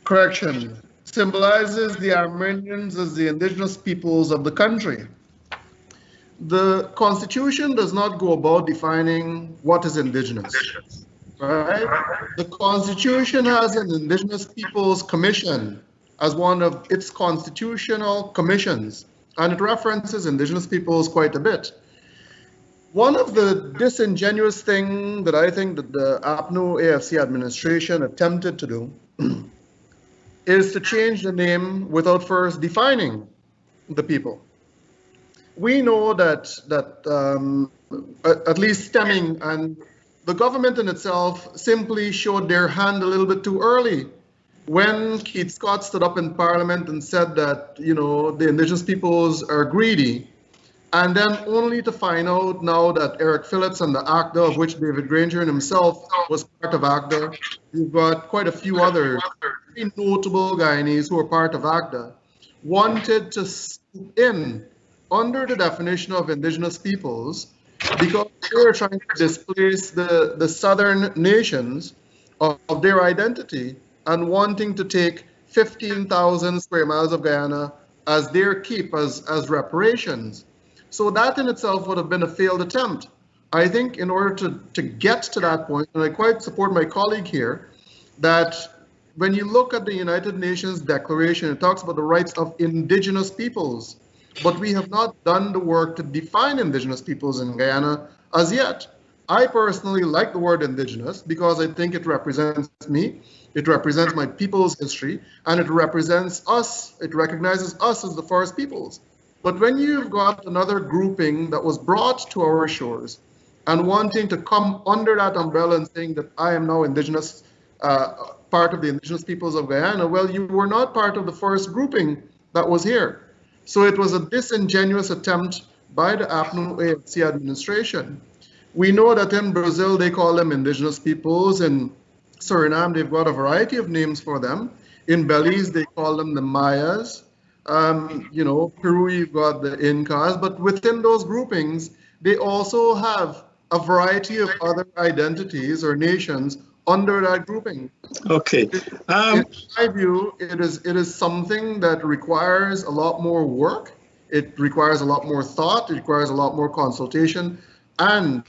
Correction, symbolizes the Amerindians as the indigenous peoples of the country. The Constitution does not go about defining what is indigenous, right? The Constitution has an Indigenous Peoples Commission as one of its constitutional commissions, and it references indigenous peoples quite a bit. One of the disingenuous things that I think that the APNO AFC administration attempted to do is to change the name without first defining the people. We know that at least stemming and the government in itself simply showed their hand a little bit too early when Keith Scott stood up in Parliament and said that, you know, the indigenous peoples are greedy, and then only to find out now that Eric Phillips and the ACTA, of which David Granger himself was part of ACTA, you've got quite a few other very notable Guyanese who are part of ACTA, wanted to swoop in under the definition of indigenous peoples because they were trying to displace the southern nations of their identity and wanting to take 15,000 square miles of Guyana as their keep, as reparations. So that in itself would have been a failed attempt. I think in order to get to that point, and I quite support my colleague here, that when you look at the United Nations Declaration, it talks about the rights of indigenous peoples, but we have not done the work to define indigenous peoples in Guyana as yet. I personally like the word indigenous because I think it represents me, it represents my people's history, and it represents us, it recognizes us as the first peoples. But when you've got another grouping that was brought to our shores and wanting to come under that umbrella and saying that I am now indigenous, part of the indigenous peoples of Guyana, well, you were not part of the first grouping that was here. So it was a disingenuous attempt by the APNO AFC administration. We know that in Brazil, they call them indigenous peoples. In Suriname, they've got a variety of names for them. In Belize, they call them the Mayas. You know, Peru, you've got the Incas. But within those groupings, they also have a variety of other identities or nations under that grouping. Okay. In my view, it is something that requires a lot more work. It requires a lot more thought. It requires a lot more consultation. And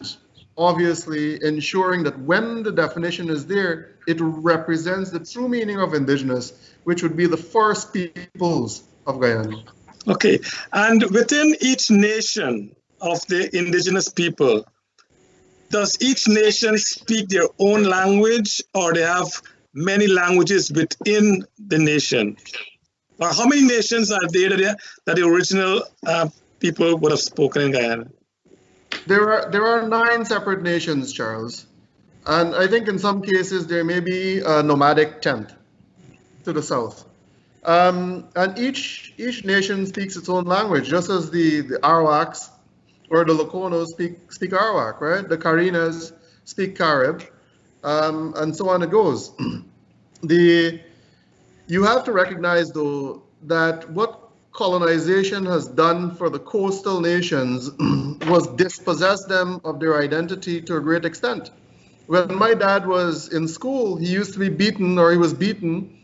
obviously ensuring that when the definition is there, it represents the true meaning of indigenous, which would be the first peoples of Guyana. Okay, and within each nation of the indigenous people, does each nation speak their own language, or they have many languages within the nation? Or how many nations are there that the original people would have spoken in Guyana? There are 9 separate nations, Charles. And I think in some cases there may be a nomadic tent to the south. And each nation speaks its own language, just as the Arawaks or the Lokonos speak Arawak, right? The Karinas speak Carib, and so on it goes. You have to recognize, though, that what colonization has done for the coastal nations was dispossess them of their identity to a great extent. When my dad was in school, he used to be beaten, or he was beaten,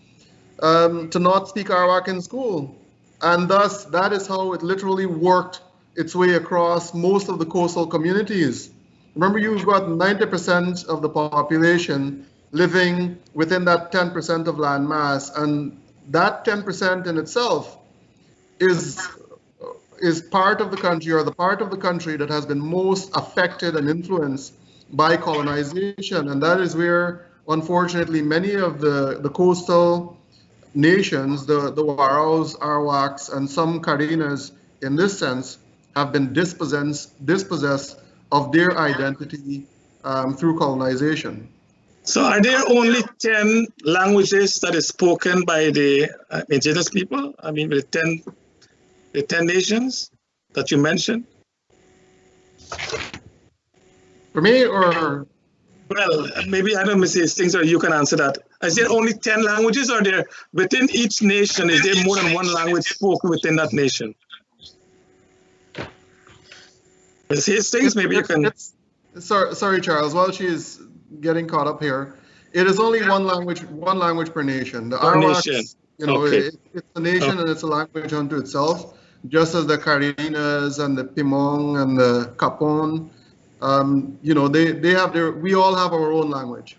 to not speak Arawak in school. And thus, that is how it literally worked its way across most of the coastal communities. Remember, you've got 90% of the population living within that 10% of land mass, and that 10% in itself is part of the country, or the part of the country that has been most affected and influenced by colonization. And that is where, unfortunately, many of the coastal nations, the Waraos, Arawaks, and some Karinas, in this sense, have been dispossessed of their identity through colonization. So are there only 10 languages that is spoken by the indigenous people? I mean, the 10 nations that you mentioned? For me, or? Well, maybe I don't miss things, or you can answer that. Is there only 10 languages, or there within each nation, is there more than one language spoken within that nation? Ms. Hastings, maybe you can. Sorry, Charles. While she's getting caught up here, it is only one language per nation. The Arawaks, okay. It's a nation and it's a language unto itself, just as the Carinas and the Pimong and the Kapon. They have we all have our own language.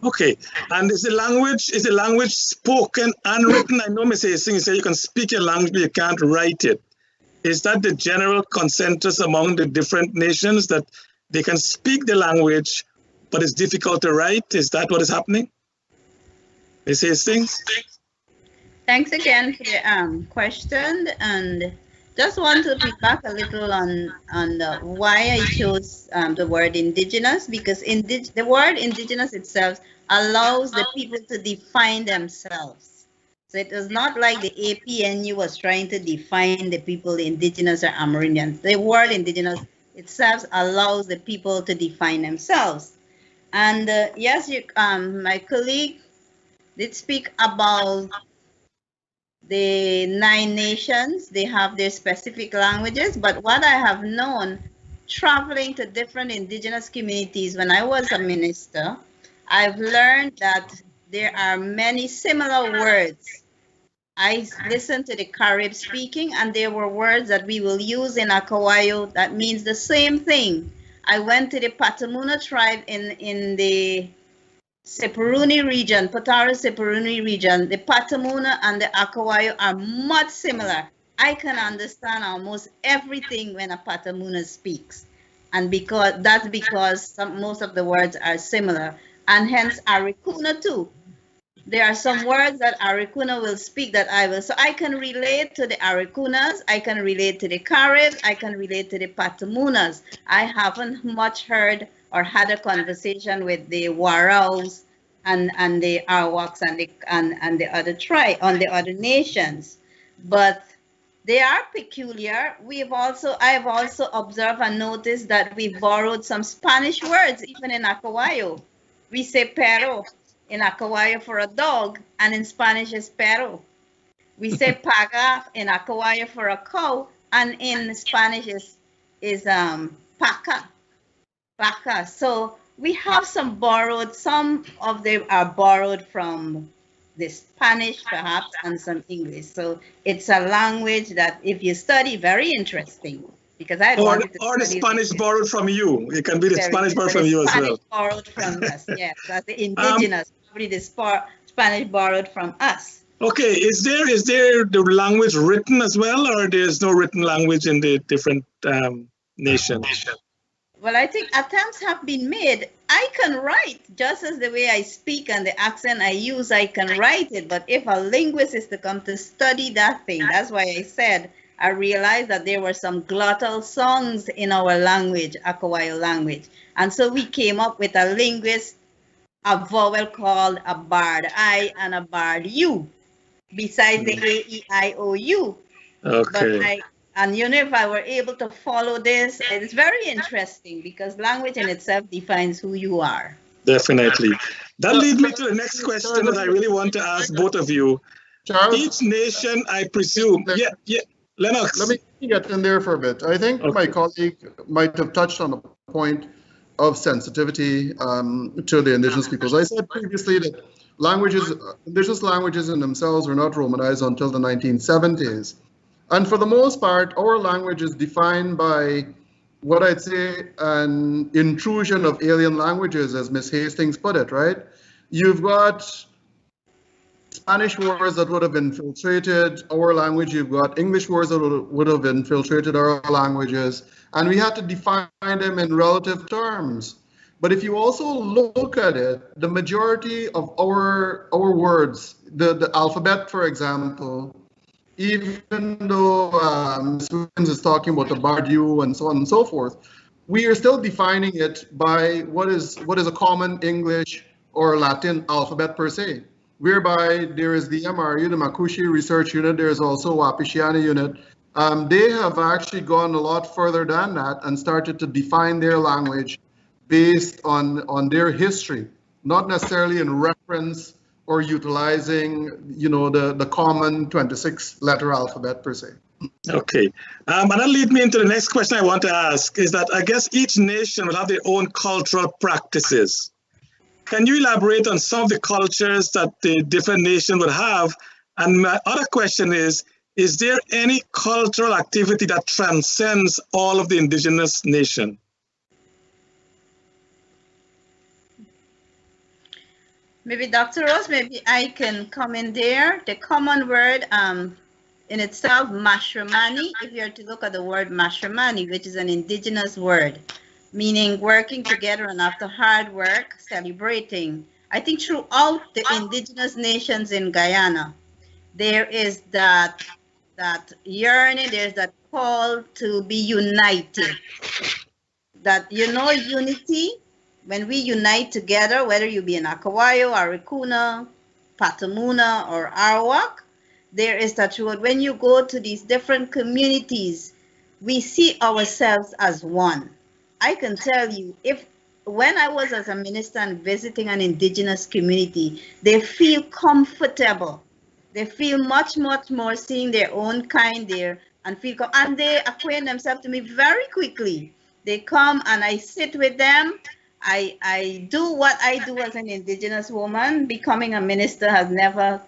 Okay, and is the language spoken and written? I know Ms. Hastings, you say you can speak your language, but you can't write it. Is that the general consensus among the different nations, that they can speak the language, but it's difficult to write? Is that what is happening? Ms. Hastings? Thanks again for the question, and just want to feedback a little on why I chose the word indigenous, because the word indigenous itself allows the people to define themselves. So it was not like the APNU was trying to define the people indigenous or Amerindian. The word indigenous itself allows the people to define themselves. And yes, my colleague did speak about the 9 nations. They have their specific languages, but what I have known traveling to different indigenous communities when I was a minister, I've learned that there are many similar words. I listened to the Carib speaking, and there were words that we will use in Akawayo that means the same thing. I went to the Patamuna tribe in the Seperuni region, Patara Seperuni region. The Patamuna and the Akawayo are much similar. I can understand almost everything when a Patamuna speaks, and that's because most of the words are similar, and hence Arikuna too. There are some words that Arikuna will speak that I will. So I can relate to the Arikunas, I can relate to the Carib, I can relate to the Patamunas. I haven't much heard or had a conversation with the Waraos and the Arawaks and the other tribe, on the other nations. But they are peculiar. I've also observed and noticed that we've borrowed some Spanish words, even in Akawayo. We say perro in Akawayo for a dog, and in Spanish is perro. We say paga in Akawayo for a cow, and in Spanish is paca. Paca. So we have some of them are borrowed from the Spanish perhaps, and some English. So it's a language that if you study, very interesting. Because or the Spanish borrowed from you. It can be the Spanish borrowed from you as well. Borrowed from us, yes. That's the indigenous. Probably the Spanish borrowed from us. Okay, is there the language written as well, or there's no written language in the different nations? Well, I think attempts have been made. I can write just as the way I speak and the accent I use, I can write it. But if a linguist is to come to study that thing, that's why I said I realized that there were some glottal songs in our language, Akawayo language. And so we came up with a linguist, a vowel called a barred I and a barred U, besides the A-E-I-O-U. Okay. And if I were able to follow this, it's very interesting because language in itself defines who you are. Definitely. That leads me to the next question that I really want to ask both of you. Charles? Each nation, I presume, Lennox. Let me get in there for a bit. I think my colleague might have touched on a point of sensitivity to the indigenous peoples. I said previously that indigenous languages in themselves were not Romanized until the 1970s. And for the most part, our language is defined by what I'd say an intrusion of alien languages, as Ms. Hastings put it, right? You've got Spanish words that would have infiltrated our language. You've got English words that would have infiltrated our languages. And we had to define them in relative terms. But if you also look at it, the majority of our words, the alphabet, for example, even though Ms. Williams is talking about the barred U and so on and so forth, we are still defining it by what is a common English or Latin alphabet per se, whereby there is the MRU, the Makushi Research Unit, there is also Wapishiana Unit. They have actually gone a lot further than that and started to define their language based on their history, not necessarily in reference or utilizing, the common 26-letter alphabet per se. Okay. And that leads me into the next question I want to ask is that I guess each nation will have their own cultural practices. Can you elaborate on some of the cultures that the different nations would have? And my other question is there any cultural activity that transcends all of the indigenous nation? Maybe Dr. Rose, maybe I can come in there. The common word in itself, mashramani, if you're to look at the word mashramani, which is an indigenous word, meaning working together and after hard work, celebrating. I think throughout the indigenous nations in Guyana, there is that yearning, there's that call to be united. That, unity, when we unite together, whether you be in Akawayo, Arikuna, Patamuna, or Arawak, there is that road. When you go to these different communities, we see ourselves as one. I can tell you, when I was as a minister and visiting an indigenous community, they feel comfortable. They feel much, much more seeing their own kind there and they acquaint themselves to me very quickly. They come and I sit with them. I do what I do as an indigenous woman. Becoming a minister has never,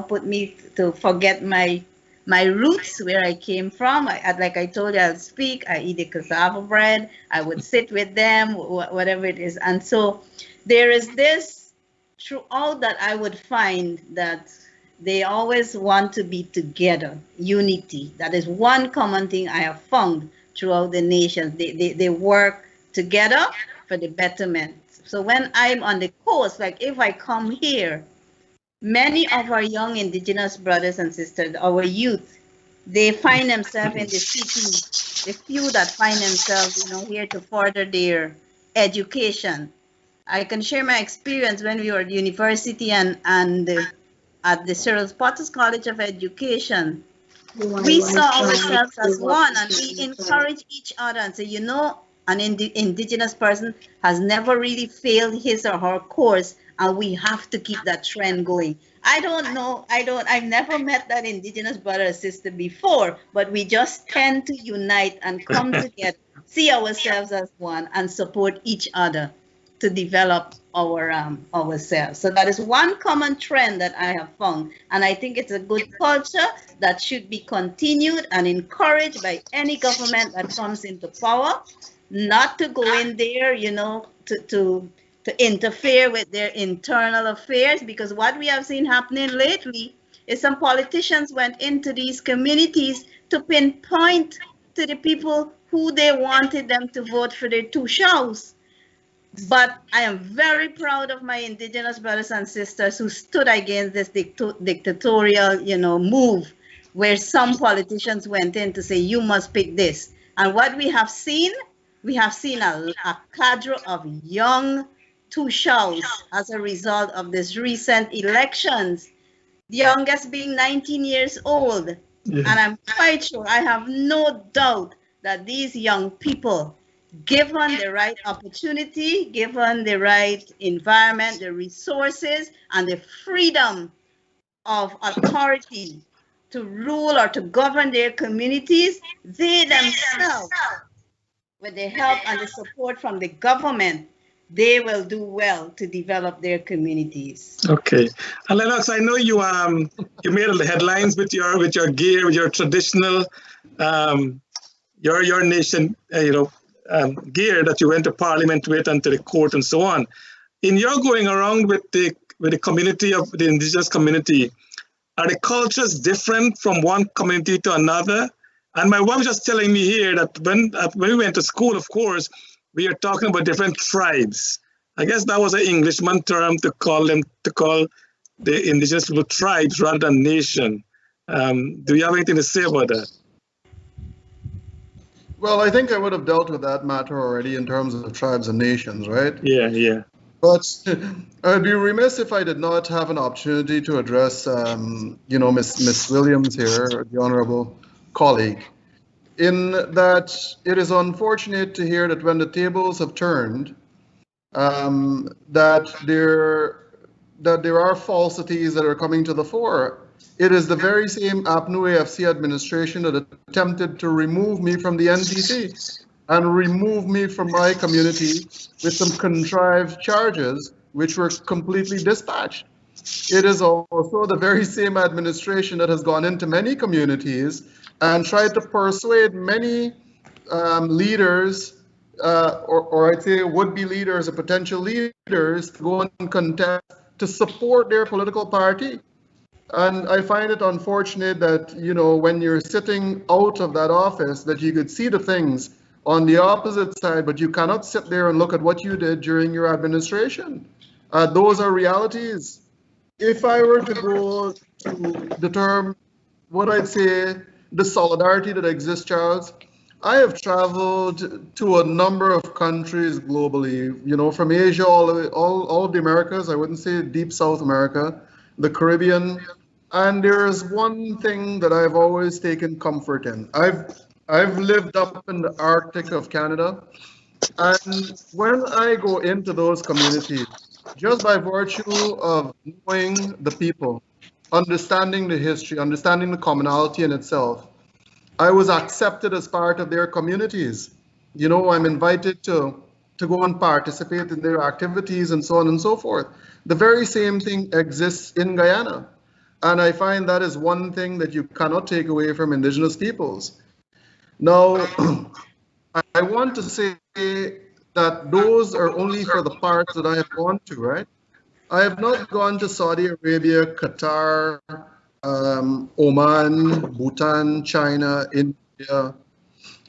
put me to forget my roots, where I came from. Like I told you, I'll speak, I eat the cassava bread, I would sit with them, whatever it is. And so there is this throughout that I would find that they always want to be together, unity. That is one common thing I have found throughout the nations. They work together for the betterment. So when I'm on the coast, like if I come here, many of our young indigenous brothers and sisters, our youth, they find themselves in the city. The few that find themselves, here to further their education. I can share my experience when we were at university and at the Cyril Potter's College of Education. We saw ourselves as one and we encourage each other and say, an indigenous person has never really failed his or her course, and we have to keep that trend going. I've never met that indigenous brother or sister before, but we just tend to unite and come together, see ourselves as one, and support each other to develop ourselves. So that is one common trend that I have found, and I think it's a good culture that should be continued and encouraged by any government that comes into power, not to go in there, to interfere with their internal affairs, because what we have seen happening lately is some politicians went into these communities to pinpoint to the people who they wanted them to vote for their two shows. But I am very proud of my indigenous brothers and sisters who stood against this dictatorial, move where some politicians went in to say, you must pick this. And what we have seen a cadre of young Tushals as a result of this recent elections, the youngest being 19 years old. Yeah. And I'm quite sure, I have no doubt that these young people, given the right opportunity, given the right environment, the resources, and the freedom of authority to rule or to govern their communities, they themselves, with the help and the support from the government, they will do well to develop their communities. Okay, and Lennox, I know you you made the headlines with your gear, with your traditional, your nation, gear that you went to Parliament with and to the court and so on. In your going around with the community of the indigenous community, are the cultures different from one community to another? And my wife was just telling me here that when we went to school, of course, we are talking about different tribes. I guess that was an Englishman term to call the indigenous people tribes rather than nation. Do you have anything to say about that? Well, I think I would have dealt with that matter already in terms of tribes and nations, right? Yeah, yeah. But I'd be remiss if I did not have an opportunity to address, Miss Williams here, the honorable colleague, in that it is unfortunate to hear that when the tables have turned, that there are falsities that are coming to the fore. It is the very same APNU AFC administration that attempted to remove me from the NTC and remove me from my community with some contrived charges, which were completely dispatched. It is also the very same administration that has gone into many communities and tried to persuade many leaders, or I'd say would-be leaders or potential leaders, to go and contest to support their political party. And I find it unfortunate that, when you're sitting out of that office, that you could see the things on the opposite side, but you cannot sit there and look at what you did during your administration. Those are realities. If I were to go to determine what I'd say the solidarity that exists, Charles, I have traveled to a number of countries globally, from Asia all the way, all of the Americas. I wouldn't say deep South America, the Caribbean. And there's one thing that I've always taken comfort in. I've lived up in the Arctic of Canada, and when I go into those communities, just by virtue of knowing the people, understanding the history, understanding the commonality in itself, I was accepted as part of their communities. I'm invited to go and participate in their activities and so on and so forth. The very same thing exists in Guyana. And I find that is one thing that you cannot take away from indigenous peoples. Now, I want to say that those are only for the parts that I have gone to, right? I have not gone to Saudi Arabia, Qatar, Oman, Bhutan, China, India,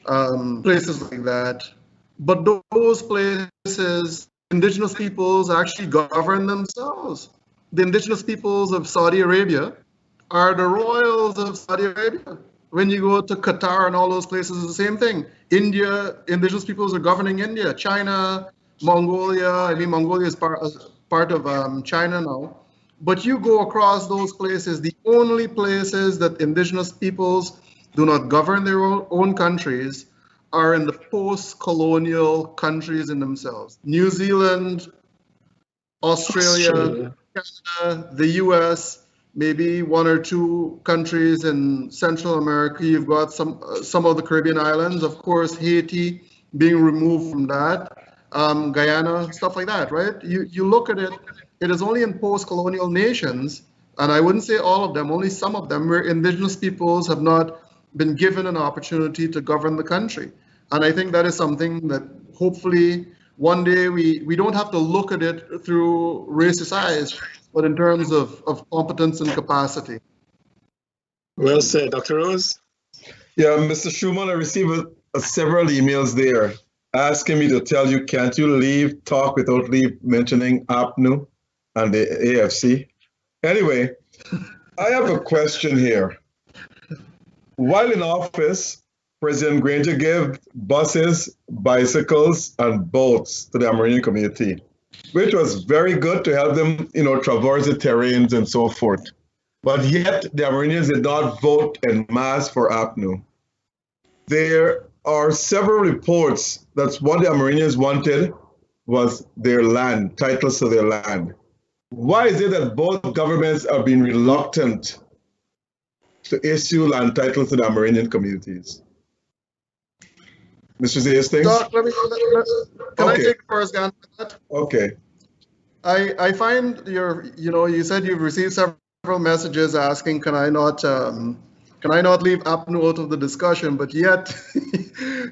places like that. But those places, indigenous peoples actually govern themselves. The indigenous peoples of Saudi Arabia are the royals of Saudi Arabia. When you go to Qatar and all those places, it's the same thing. India, indigenous peoples are governing India. China, Mongolia, Mongolia is part of China now. But you go across those places, the only places that indigenous peoples do not govern their own countries are in the post-colonial countries in themselves. New Zealand, Australia, Canada, the US, maybe one or two countries in Central America. You've got some of the Caribbean islands, of course, Haiti being removed from that, Guyana, stuff like that, right? You look at it, it is only in post-colonial nations, and I wouldn't say all of them, only some of them, where indigenous peoples have not been given an opportunity to govern the country. And I think that is something that hopefully one day we don't have to look at it through racist eyes, but in terms of competence and capacity. Well said, Dr. Rose. Yeah, Mr. Schumann, I received several emails there asking me to tell you, can't you leave talk without mentioning APNU and the AFC? Anyway, I have a question here. While in office, President Granger gave buses, bicycles, and boats to the Amerindian community, which was very good to help them, traverse the terrains and so forth. But yet, the Amerindians did not vote en masse for APNU. There are several reports that what the Amerindians wanted was their land, titles to their land. Why is it that both governments have been reluctant to issue land titles to the Amerindian communities? Mr. Hastings? Doc, can I take the first gun at that? Okay. I find you said you've received several messages asking, can I not leave APNU out of the discussion? But yet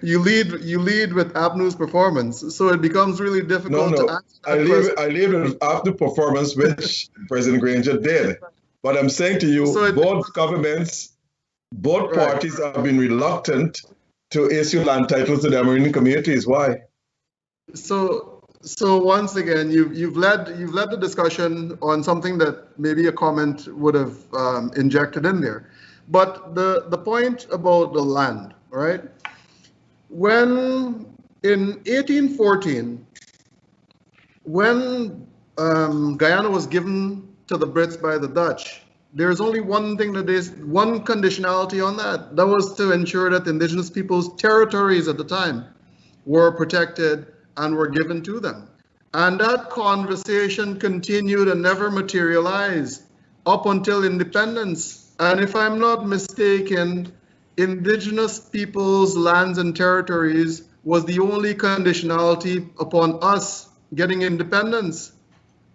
you lead with APNU's performance, so it becomes really difficult to answer that I lead with APNU performance, which President Granger did. But I'm saying to you, so both governments, both parties have been reluctant to issue land titles to the Amerindian communities. Why? So once again, you've led the discussion on something that maybe a comment would have injected in there. But the point about the land, right? When in 1814, when Guyana was given to the Brits by the Dutch, there's only one thing that is one conditionality on that. That was to ensure that indigenous people's territories at the time were protected and were given to them. And that conversation continued and never materialized up until independence. And if I'm not mistaken, indigenous people's lands and territories was the only conditionality upon us getting independence,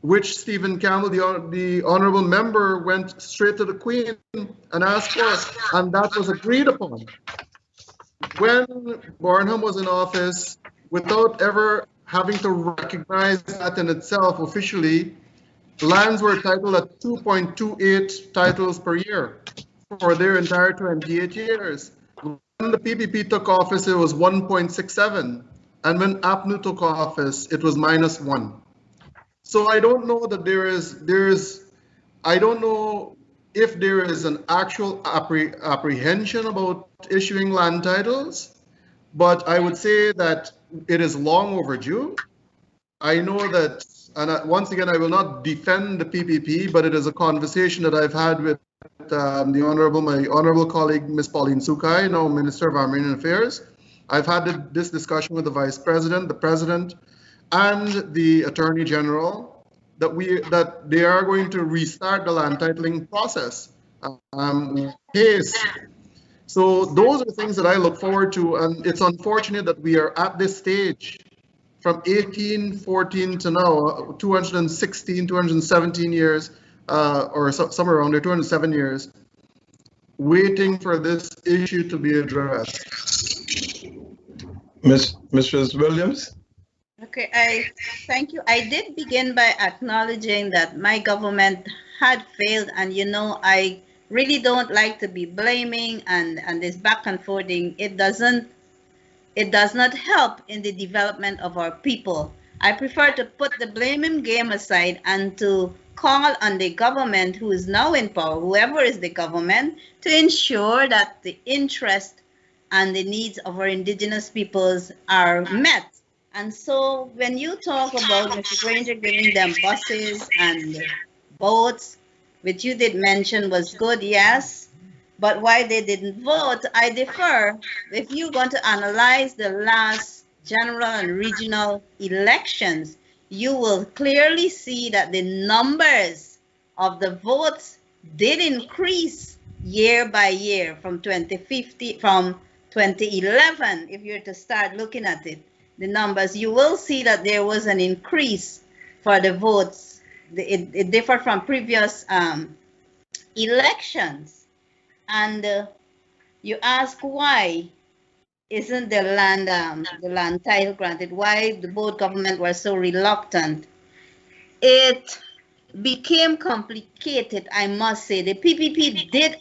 which Stephen Campbell, the honorable member, went straight to the Queen and asked for, and that was agreed upon. When Barnum was in office, without ever having to recognize that in itself officially, lands were titled at 2.28 titles per year for their entire 28 years. When the PPP took office, it was 1.67. And when APNU took office, it was -1. So I don't know that I don't know if there is an actual apprehension about issuing land titles, but I would say that it is long overdue. I know that, and once again, I will not defend the PPP, but it is a conversation that I've had with my honorable colleague, Ms. Pauline Sukai, now Minister of Amerindian Affairs. I've had this discussion with the Vice President, the President, and the Attorney General that they are going to restart the land titling process. Pace. So those are the things that I look forward to, and it's unfortunate that we are at this stage from 1814 to now, 216, 217 years, or somewhere around there, 207 years, waiting for this issue to be addressed. Mrs. Williams? Okay, I thank you. I did begin by acknowledging that my government had failed, and I really don't like to be blaming and this back and forthing. It does not help in the development of our people. I prefer to put the blaming game aside and to call on the government who is now in power, whoever is the government, to ensure that the interest and the needs of our indigenous peoples are met. And so when you talk about Mr. Granger giving them buses and boats, which you did mention was good, yes, but why they didn't vote, I defer. If you're going to analyze the last general and regional elections, you will clearly see that the numbers of the votes did increase year by year from 2011, if you're to start looking at it. The numbers, you will see that there was an increase for the votes. It differed from previous elections. And you ask why isn't the land title granted? Why the both government were so reluctant? It became complicated, I must say. The PPP did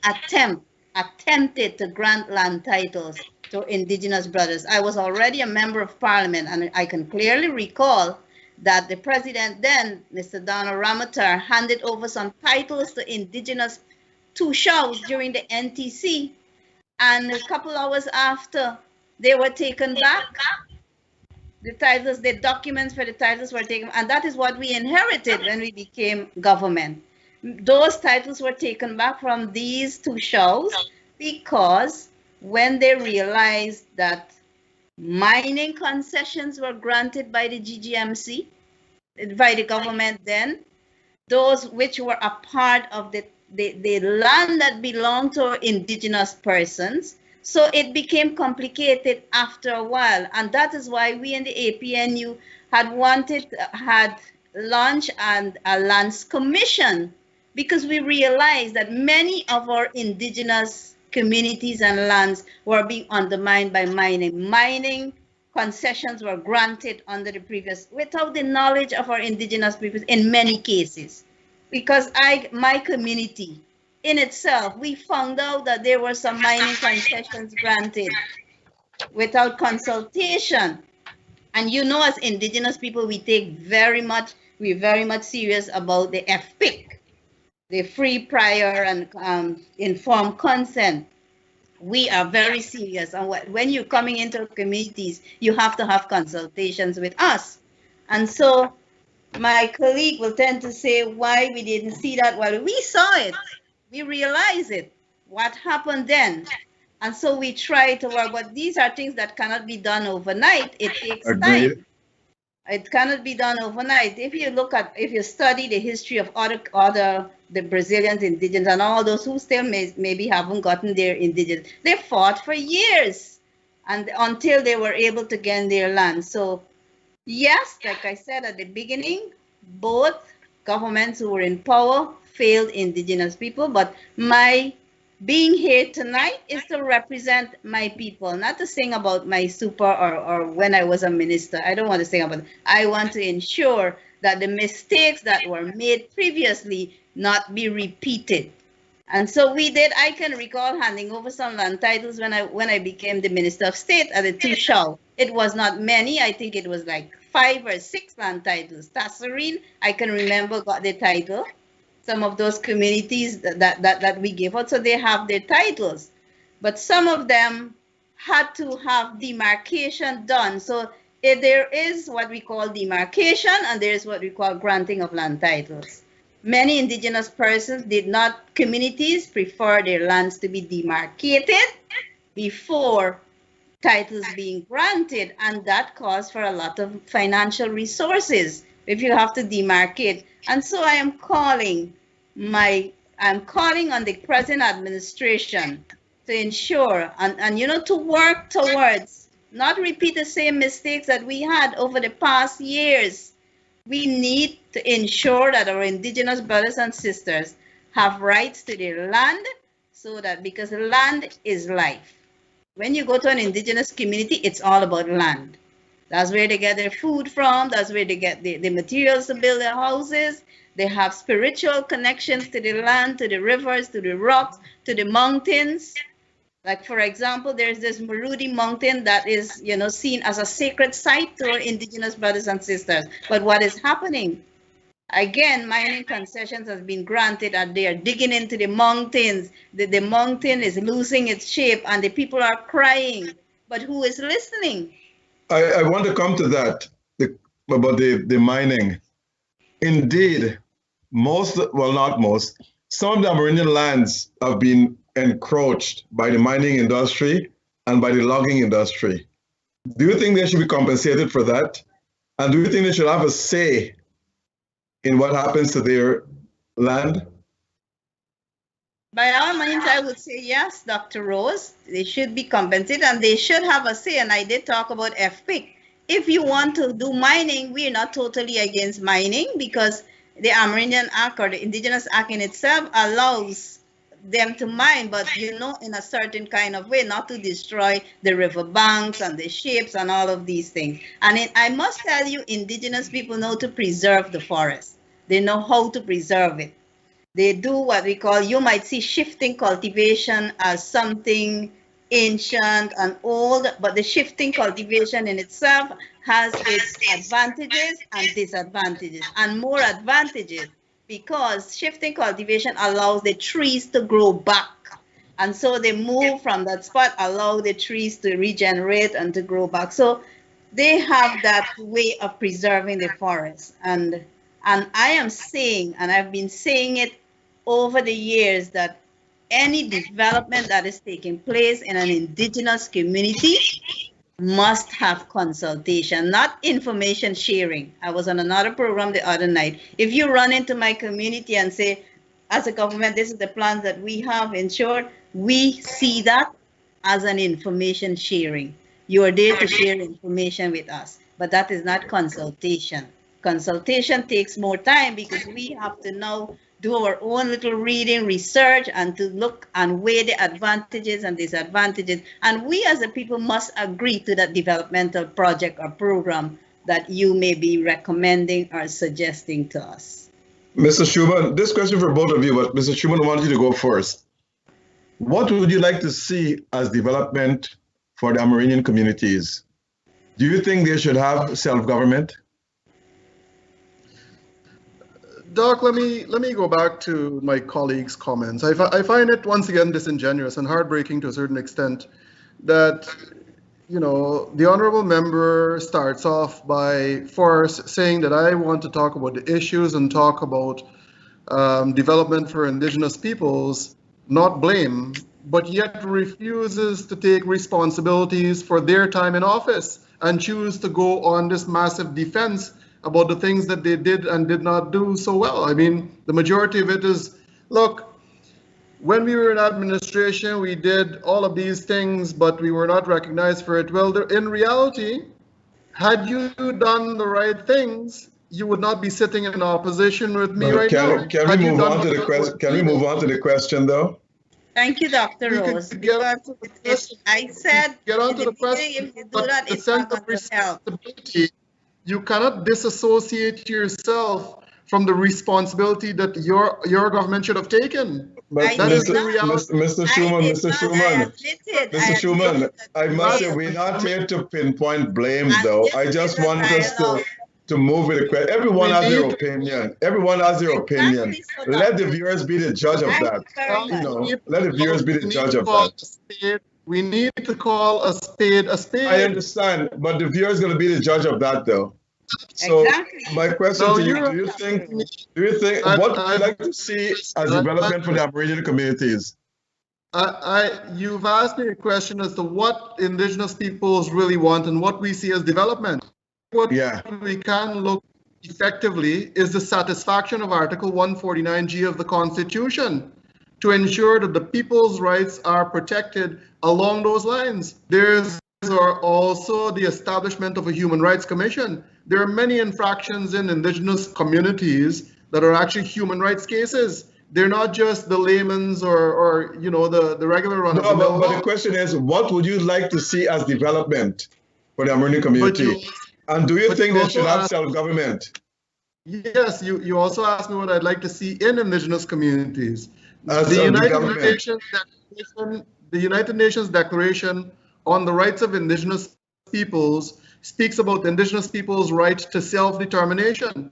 attempted to grant land titles to indigenous brothers. I was already a member of parliament, and I can clearly recall that the president then, Mr. Donald Ramatar, handed over some titles to indigenous Tushaus during the NTC, and a couple hours after, they were taken back. The titles, the documents for the titles were taken, and that is what we inherited when we became government. Those titles were taken back from these Tushaus because when they realized that mining concessions were granted by the GGMC, by the government then, those which were a part of the land that belonged to indigenous persons. So it became complicated after a while. And that is why we in the APNU had launched a lands commission, because we realized that many of our indigenous communities and lands were being undermined by mining. Mining concessions were granted under the previous, without the knowledge of our indigenous peoples in many cases. Because my community in itself, we found out that there were some mining concessions granted without consultation. And as indigenous people, we're very much serious about the FPIC, the free, prior, and informed consent. We are very serious. And when you're coming into communities, you have to have consultations with us. And so my colleague will tend to say why we didn't see that. Well, we saw it. We realize it. What happened then? And so we try to work, but these are things that cannot be done overnight. It takes Agreed. time. It cannot be done overnight. If you study the history of the Brazilians, indigenous, and all those who still maybe haven't gotten their indigenous, they fought for years, and until they were able to gain their land. So yes, like I said at the beginning, both governments who were in power failed indigenous people, but my being here tonight is to represent my people, not to sing about my super or when I was a minister. I don't want to sing about it. I want to ensure that the mistakes that were made previously not be repeated. And so we did. I can recall handing over some land titles when I became the Minister of State at the Tushal. It was not many. I think it was like 5 or 6 land titles. Tasserine, I can remember, got the title. Some of those communities that we gave out, so they have their titles. But some of them had to have demarcation done. So there is what we call demarcation, and there is what we call granting of land titles. Many indigenous persons communities prefer their lands to be demarcated before titles being granted, and that calls for a lot of financial resources if you have to demarcate. And so I am calling on the present administration to ensure and to work towards not repeat the same mistakes that we had over the past years. We need to ensure that our indigenous brothers and sisters have rights to their land, so that, because land is life. When you go to an indigenous community, it's all about land. That's where they get their food from. That's where they get the materials to build their houses. They have spiritual connections to the land, to the rivers, to the rocks, to the mountains. Like, for example, there's this Marudi mountain that is, seen as a sacred site to our indigenous brothers and sisters. But what is happening? Again, mining concessions has been granted, and they are digging into the mountains. The mountain is losing its shape, and the people are crying. But who is listening? I want to come to that, about the mining. Indeed, not most, some of the Amerindian lands have been encroached by the mining industry and by the logging industry. Do you think they should be compensated for that? And do you think they should have a say in what happens to their land? By all means, I would say yes, Dr. Rose. They should be compensated, and they should have a say. And I did talk about FPIC. If you want to do mining, we're not totally against mining, because the Amerindian Act, or the Indigenous Act in itself, allows them to mine, but in a certain kind of way, not to destroy the river banks and the ships and all of these things. And I must tell you, indigenous people know to preserve the forest. They know how to preserve it. They do what we call, you might see shifting cultivation as something ancient and old, but the shifting cultivation in itself has its advantages and disadvantages, and more advantages, because shifting cultivation allows the trees to grow back. And so they move from that spot, allow the trees to regenerate and to grow back. So they have that way of preserving the forest. And I am saying, and I've been saying it over the years, that any development that is taking place in an indigenous community must have consultation, not information sharing. I was on another program the other night. If you run into my community and say, as a government, this is the plans that we have, in short, we see that as an information sharing. You are there to share information with us, but that is not consultation. Consultation takes more time, because we have to now do our own little reading, research, and to look and weigh the advantages and disadvantages. And we as a people must agree to that developmental project or program that you may be recommending or suggesting to us. Mr. Schumann, this question for both of you, but Mr. Schumann, I want you to go first. What would you like to see as development for the Amerindian communities? Do you think they should have self-government? Doc, let me go back to my colleague's comments. I find it once again disingenuous and heartbreaking to a certain extent that the honorable member starts off by first saying that I want to talk about the issues and talk about development for indigenous peoples, not blame, but yet refuses to take responsibilities for their time in office and choose to go on this massive defense about the things that they did and did not do so well. I mean, the majority of it is, look, when we were in administration, we did all of these things, but we were not recognized for it. Well, in reality, had you done the right things, you would not be sitting in opposition with me right now. Can we move on to the question? Can we move on to the question, though? Thank you, Dr. Rose. Because I said get on to the question, if you do that, it's not going to help. You cannot disassociate yourself from the responsibility that your government should have taken. But Mr. Schuman, I must say we're not here to pinpoint blame, though. I just want us to move with the question. Everyone has their opinion. Everyone has their opinion. Let the viewers be the judge of that. Let the viewers be the judge of that. We need to call a spade a spade. I understand, but the viewer is going to be the judge of that, though. So my question to you: do you think what would you like to see as development for the Amerindian communities? You've asked me a question as to what indigenous peoples really want and what we see as development. What we can look effectively is the satisfaction of Article 149G of the Constitution to ensure that the people's rights are protected along those lines. There's also the establishment of a Human Rights Commission. There are many infractions in indigenous communities that are actually human rights cases. They're not just the layman's or the regular run of the mill. But the question is, what would you like to see as development for the Amerindian community? And do you think they should have self-government? Yes, you also asked me what I'd like to see in indigenous communities. The United Nations Declaration on the Rights of Indigenous Peoples speaks about indigenous peoples' right to self-determination.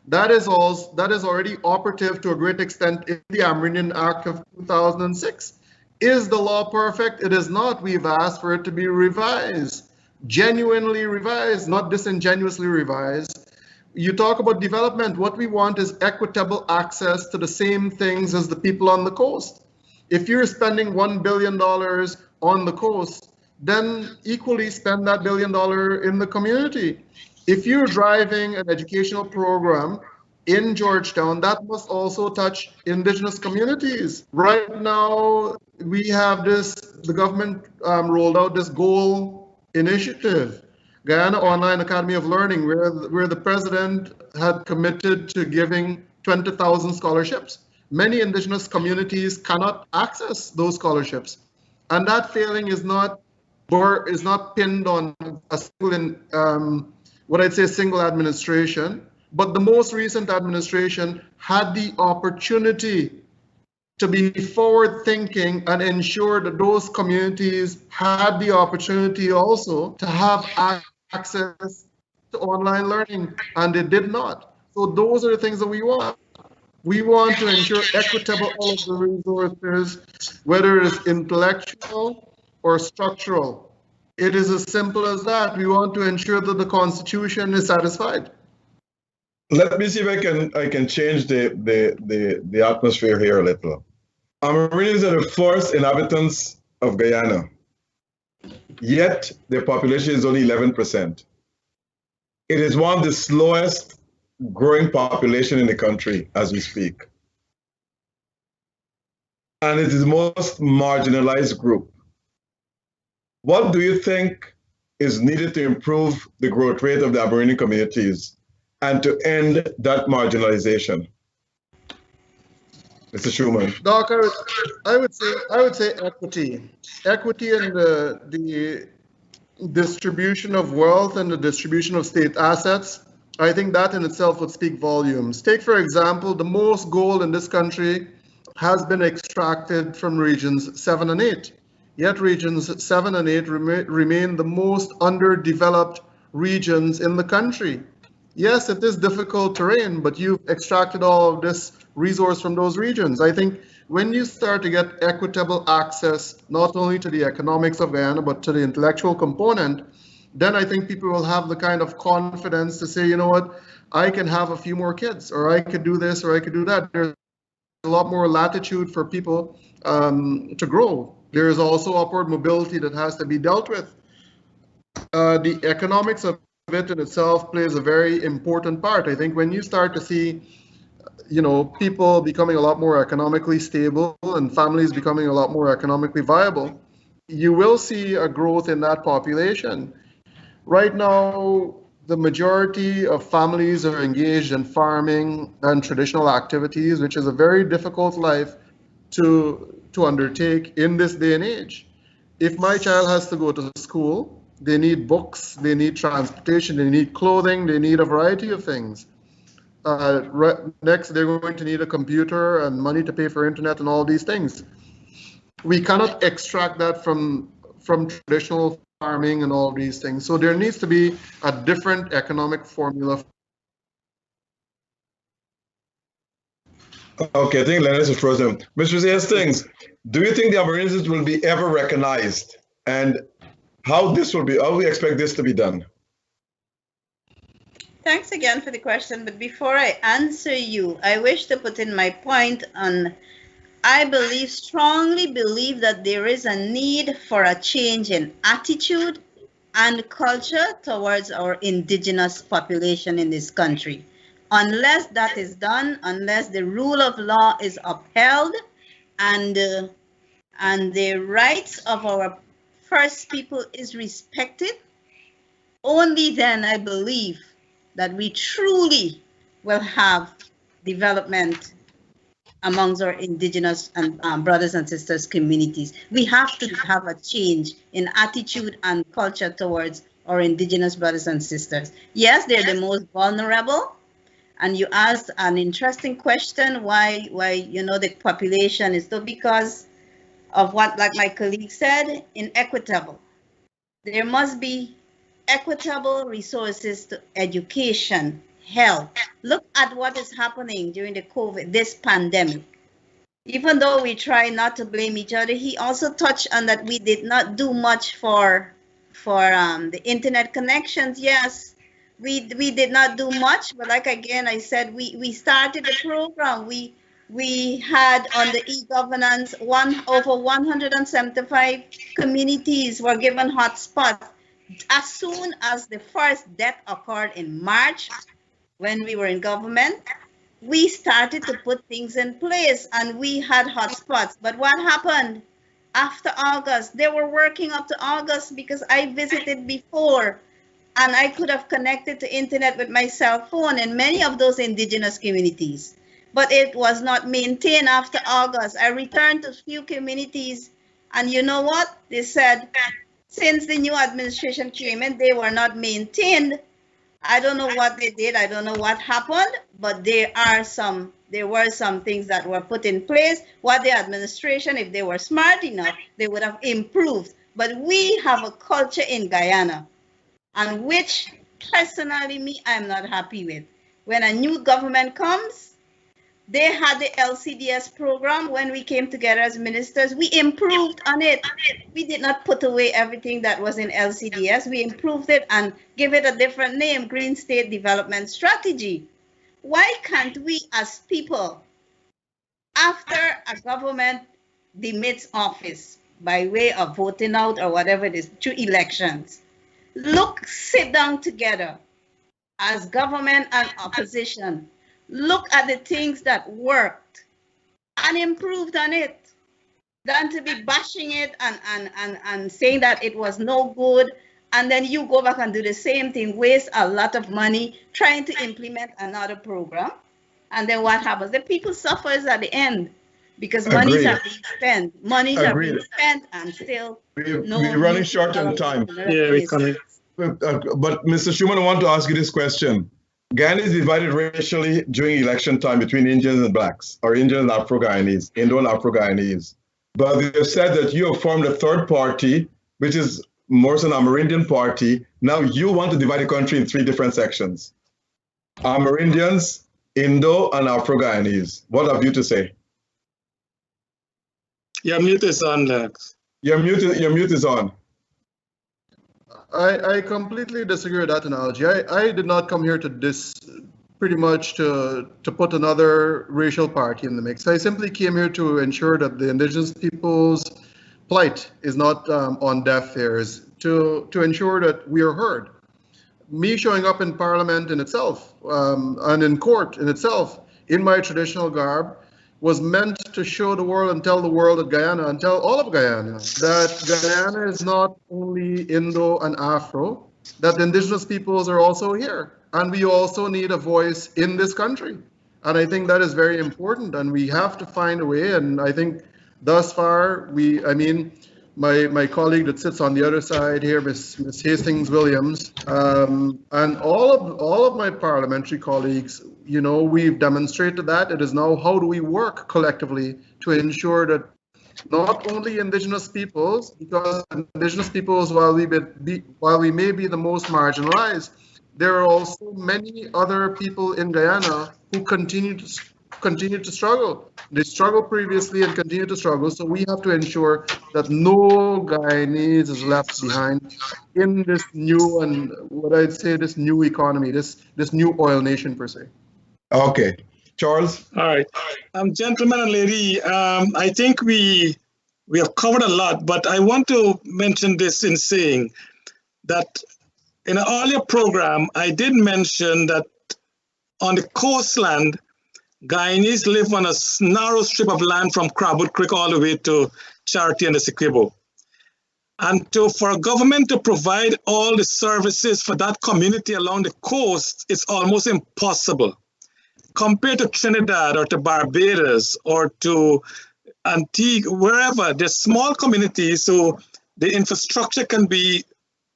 That is already operative to a great extent in the Amerindian Act of 2006. Is the law perfect? It is not. We've asked for it to be revised, genuinely revised, not disingenuously revised. You talk about development. What we want is equitable access to the same things as the people on the coast. If you're spending $1 billion on the coast, then equally spend that $1 billion in the community. If you're driving an educational program in Georgetown, that must also touch indigenous communities. Right now, we have the government rolled out this goal initiative, Guyana Online Academy of Learning, where the president had committed to giving 20,000 scholarships. Many indigenous communities cannot access those scholarships. And that failing is not pinned on a single administration, but the most recent administration had the opportunity to be forward-thinking and ensure that those communities had the opportunity also to have access to online learning, and they did not. So those are the things that we want. We want to ensure equitable all of the resources, whether it's intellectual or structural. It is as simple as that. We want to ensure that the Constitution is satisfied. Let me see if I can change the atmosphere here a little. Amerindians are the first inhabitants of Guyana, yet their population is only 11%. It is one of the slowest growing population in the country as we speak. And it is the most marginalized group. What do you think is needed to improve the growth rate of the Amerindian communities and to end that marginalization? Mr. Schuman. Doc, I would say equity. Equity in the distribution of wealth and the distribution of state assets. I think that in itself would speak volumes. Take, for example, the most gold in this country has been extracted from regions 7 and 8. Yet regions 7 and 8 remain the most underdeveloped regions in the country. Yes, it is difficult terrain, but you've extracted all of this resource from those regions. I think when you start to get equitable access, not only to the economics of Guyana, but to the intellectual component, then I think people will have the kind of confidence to say, you know what, I can have a few more kids, or I could do this, or I could do that. There's a lot more latitude for people to grow. There is also upward mobility that has to be dealt with. The economics of it in itself plays a very important part. I think when you start to see, people becoming a lot more economically stable and families becoming a lot more economically viable, you will see a growth in that population. Right now, the majority of families are engaged in farming and traditional activities, which is a very difficult life to undertake in this day and age. If my child has to go to school, they need books, they need transportation, they need clothing, they need a variety of things. Next, they're going to need a computer and money to pay for internet and all these things. We cannot extract that from traditional farming and all these things. So there needs to be a different economic formula. Okay, I think Lennox is frozen. Mr. Hastings, do you think the Amerindians will be ever recognized? And how we expect this to be done? Thanks again for the question, but before I answer you, I wish to put in my point on, I strongly believe that there is a need for a change in attitude and culture towards our indigenous population in this country. Unless that is done, unless the rule of law is upheld and the rights of our First People is respected, only then I believe that we truly will have development amongst our indigenous and brothers and sisters communities. We have to have a change in attitude and culture towards our indigenous brothers and sisters. Yes, they're the most vulnerable. And you asked an interesting question, why the population is so, because of what, like my colleague said, inequitable. There must be equitable resources to education, health. Look at what is happening during this pandemic. Even though we try not to blame each other, he also touched on that we did not do much for the internet connections. Yes, we did not do much, but like again I said, we started the program. We had on the e-governance over 175 communities were given hotspots. As soon as the first death occurred in March, when we were in government, we started to put things in place and we had hotspots. But what happened after August? They were working up to August because I visited before and I could have connected to internet with my cell phone in many of those indigenous communities. But it was not maintained after August. I returned to a few communities and you know what? They said, since the new administration came in, they were not maintained. I don't know what they did. I don't know what happened, but there were some things that were put in place. What the administration, if they were smart enough, they would have improved. But we have a culture in Guyana, and which personally I'm not happy with. When a new government comes, they had the LCDS program. When we came together as ministers, we improved on it. We did not put away everything that was in LCDS. We improved it and give it a different name, Green State Development Strategy. Why can't we as people, after a government demits office by way of voting out or whatever it is, through elections, sit down together as government and opposition, look at the things that worked and improved on it, than to be bashing it and saying that it was no good, and then you go back and do the same thing, waste a lot of money trying to implement another program, and then what happens? The people suffers at the end because monies are being spent. Monies are being spent and still we're running short on time. Yeah, we're coming. But Mr. Schuman, I want to ask you this question. Guyana is divided racially during election time between Indians and blacks, or Indians and Afro-Guyanese, Indo and Afro-Guyanese. But they've said that you have formed a third party, which is more an Amerindian party. Now you want to divide the country in 3 different sections. Amerindians, Indo, and Afro-Guyanese. What have you to say? Your mute is on, Lex. Your mute is on. I completely disagree with that analogy. I did not come here to pretty much to put another racial party in the mix. I simply came here to ensure that the indigenous people's plight is not on deaf ears, to ensure that we are heard. Me showing up in Parliament in itself and in court in itself in my traditional garb was meant to show the world and tell the world of Guyana and tell all of Guyana that Guyana is not only Indo and Afro, that the indigenous peoples are also here. And we also need a voice in this country. And I think that is very important, and we have to find a way. And I think thus far, my colleague that sits on the other side here, Miss Hastings Williams, and all of my parliamentary colleagues, we've demonstrated that. It is now how do we work collectively to ensure that not only indigenous peoples, because indigenous peoples, while we may be the most marginalized, there are also many other people in Guyana who continue to struggle. They struggled previously and continue to struggle. So we have to ensure that no Guyanese is left behind in this new and this new economy, this new oil nation per se. Okay, Charles. All right, gentlemen and lady, I think we have covered a lot, but I want to mention this in saying that in an earlier program, I did mention that on the coastland, Guyanese live on a narrow strip of land from Crabwood Creek all the way to Charity and the Essequibo. And for a government to provide all the services for that community along the coast, it's almost impossible. Compared to Trinidad or to Barbados or to Antigua, wherever, there's small communities, so the infrastructure can be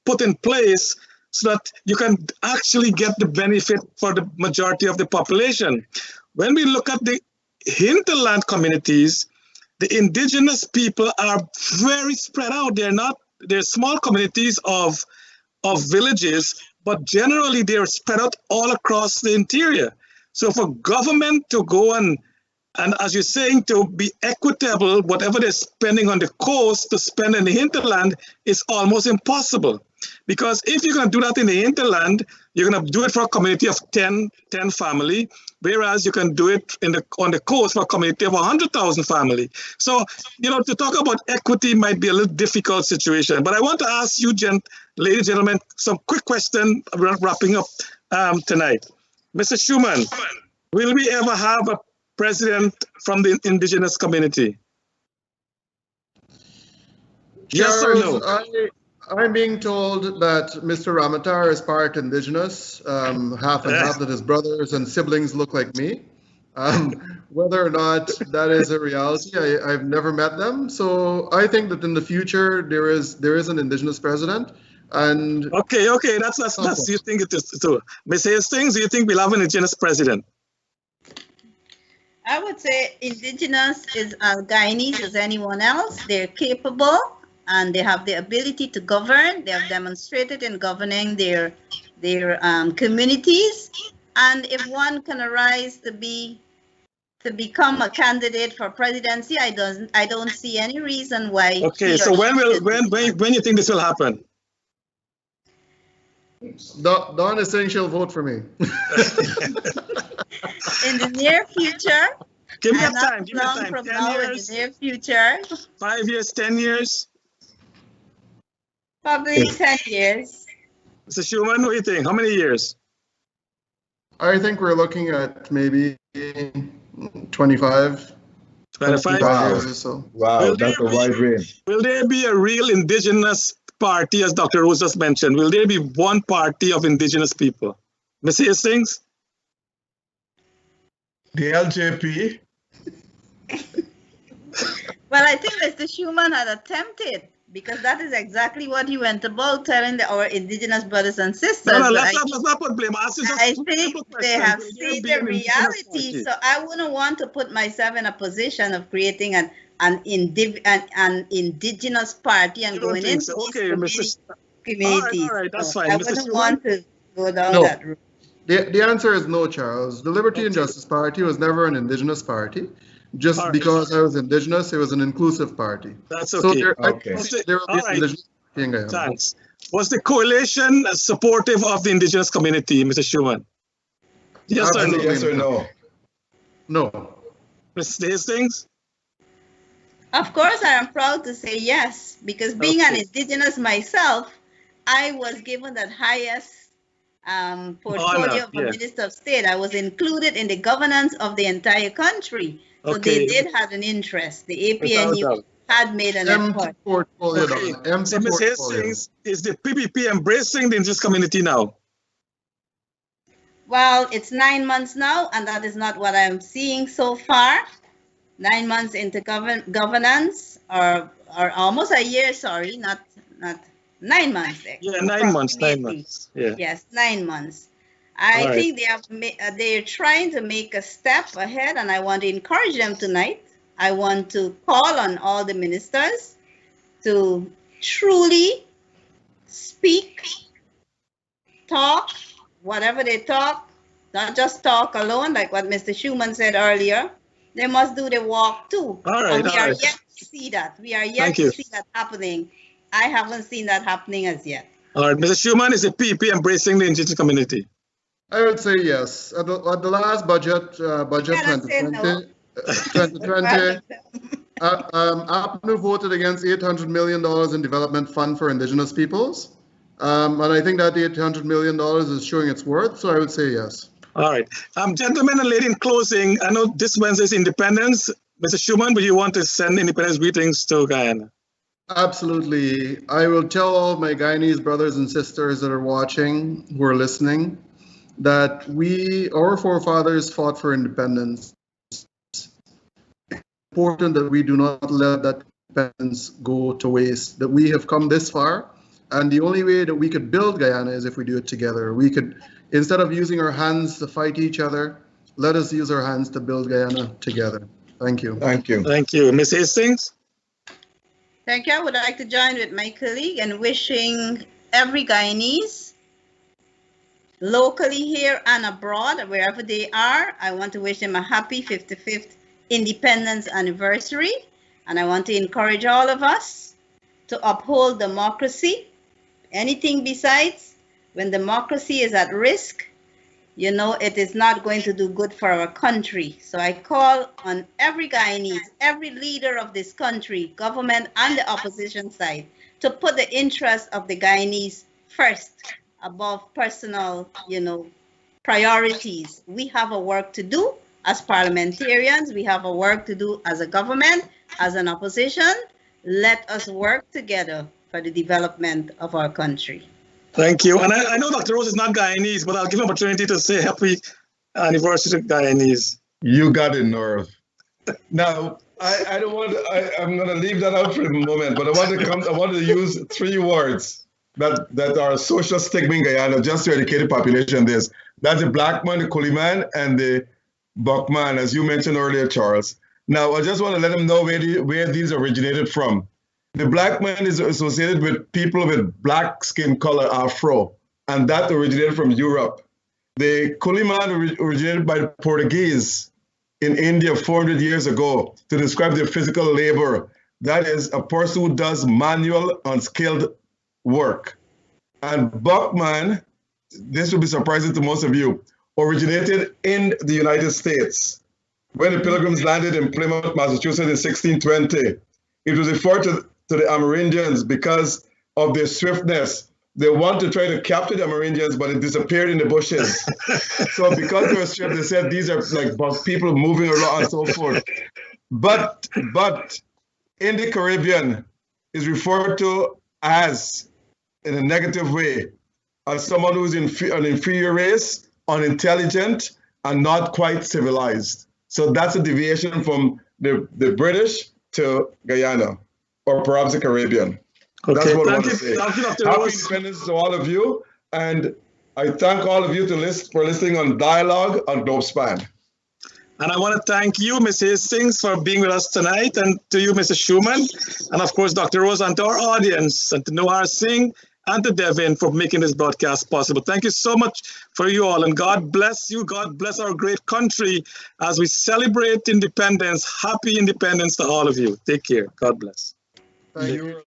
put in place so that you can actually get the benefit for the majority of the population. When we look at the hinterland communities, the indigenous people are very spread out. They're small communities of villages, but generally they're spread out all across the interior. So for government to go and as you're saying, to be equitable, whatever they're spending on the coast to spend in the hinterland is almost impossible. Because if you're going to do that in the hinterland, you're going to do it for a community of 10 family, whereas you can do it on the coast for a community of 100,000 family. So, to talk about equity might be a little difficult situation. But I want to ask you, ladies and gentlemen, some quick question wrapping up tonight. Mr. Schuman, will we ever have a president from the indigenous community? Yes or no? I'm being told that Mr. Ramatar is part indigenous, half and half, that his brothers and siblings look like me. Whether or not that is a reality, I've never met them. So I think that in the future there is an indigenous president. And okay, that's you think it is too. Ms. Hastings, do you think we'll have an indigenous president? I would say indigenous is as Guyanese as anyone else. They're capable and they have the ability to govern. They have demonstrated in governing their communities. And if one can arise to become a candidate for presidency, I don't see any reason why. Okay, so when you think this will happen? Dawn is saying she'll vote for me. In the near future. Give me a time. 10 years. In the near future. 5 years, 10 years? Probably 10 years. Mr. Schuman, what do you think? How many years? I think we're looking at maybe 25 years or so. Wow, that's a wide range. Will there be a real indigenous party, as Dr. Rose just mentioned? Will there be one party of indigenous people? Ms. Hastings? The LJP? Well, I think Mr. Schuman had attempted, because that is exactly what he went about telling our indigenous brothers and sisters. No, let's not put blame. I think they have seen the reality, so I wouldn't want to put myself in a position of creating an indigenous party and going into communities. All right, that's fine. I wouldn't want to go down that route. The answer is no, Charles. The Liberty and Justice Party was never an indigenous party. Just because I was indigenous, it was an inclusive party. That's okay. So there will be right. indigenous party in Guyana. Thanks. Was the coalition supportive of the indigenous community, Mr. Schuman? Yes or no? Yes or no? No. Mr. Hastings? Of course, I am proud to say yes, because being an indigenous myself, I was given that highest portfolio of a Minister of State. I was included in the governance of the entire country. So they did have an interest. The APNU had made an effort. So Ms. Hastings, is the PPP embracing the indigenous community now? Well, it's 9 months now, and that is not what I'm seeing so far. 9 months into governance, or almost a year, sorry, not 9 months. Yeah, 9 months, 9 months. Yeah. Yes, 9 months. I think they're trying to make a step ahead, and I want to encourage them tonight. I want to call on all the ministers to truly speak, talk, whatever they talk, not just talk alone, like what Mr. Schuman said earlier. They must do the walk too. All right, and we are yet to see that. We are yet to see that happening. I haven't seen that happening as yet. All right, Mr. Schuman, is the PPP embracing the indigenous community? I would say yes. At the last budget 2020, APNU voted against $800 million in development fund for indigenous peoples. And I think that the $800 million is showing its worth, so I would say yes. All right. Gentlemen and ladies, in closing, I know this Wednesday is Independence. Mr. Schuman, would you want to send Independence greetings to Guyana? Absolutely. I will tell all my Guyanese brothers and sisters that are watching, who are listening, that our forefathers fought for independence. It's important that we do not let that independence go to waste, that we have come this far, and the only way that we could build Guyana is if we do it together. We could, instead of using our hands to fight each other, let us use our hands to build Guyana together. Thank you. Thank you. Thank you. Ms. Hastings? Thank you. I would like to join with my colleague in wishing every Guyanese, locally here and abroad, wherever they are, I want to wish them a happy 55th independence anniversary. And I want to encourage all of us to uphold democracy. Anything besides, when democracy is at risk, you know, it is not going to do good for our country. So I call on every Guyanese, every leader of this country, government and the opposition side, to put the interests of the Guyanese first above personal, you know, priorities. We have a work to do as parliamentarians. We have a work to do as a government, as an opposition. Let us work together for the development of our country. Thank you. And I know Dr. Rose is not Guyanese, but I'll give an opportunity to say happy anniversary to Guyanese. You got it, Norv. Now, I don't want to, I'm going to leave that out for the moment, but I want to use 3 words that are social stigma in Guyana, just to educate the population this. That's the black man, the coolie man, and the buck man, as you mentioned earlier, Charles. Now, I just want to let them know where these originated from. The black man is associated with people with black skin color, Afro, and that originated from Europe. The coolie man originated by the Portuguese in India 400 years ago to describe their physical labor. That is a person who does manual, unskilled work. And buckman, this will be surprising to most of you, originated in the United States. When the Pilgrims landed in Plymouth, Massachusetts in 1620, it was referred to the Amerindians because of their swiftness. They want to try to capture the Amerindians, but it disappeared in the bushes. So because they were swift, they said these are like people moving around and so forth. But in the Caribbean is referred to as, in a negative way, as someone who's an inferior race, unintelligent, and not quite civilized. So that's a deviation from the British to Guyana, or perhaps the Caribbean. Okay. That's what I want to say. Happy Independence to all of you, and I thank all of you for listening on Dialogue on Globespan. And I want to thank you, Ms. Hastings, for being with us tonight, and to you, Mr. Schuman, and of course, Dr. Rose, and to our audience, and to Nohar Singh and to Devin for making this broadcast possible. Thank you so much for you all, and God bless you. God bless our great country as we celebrate independence. Happy independence to all of you. Take care. God bless. Thank you.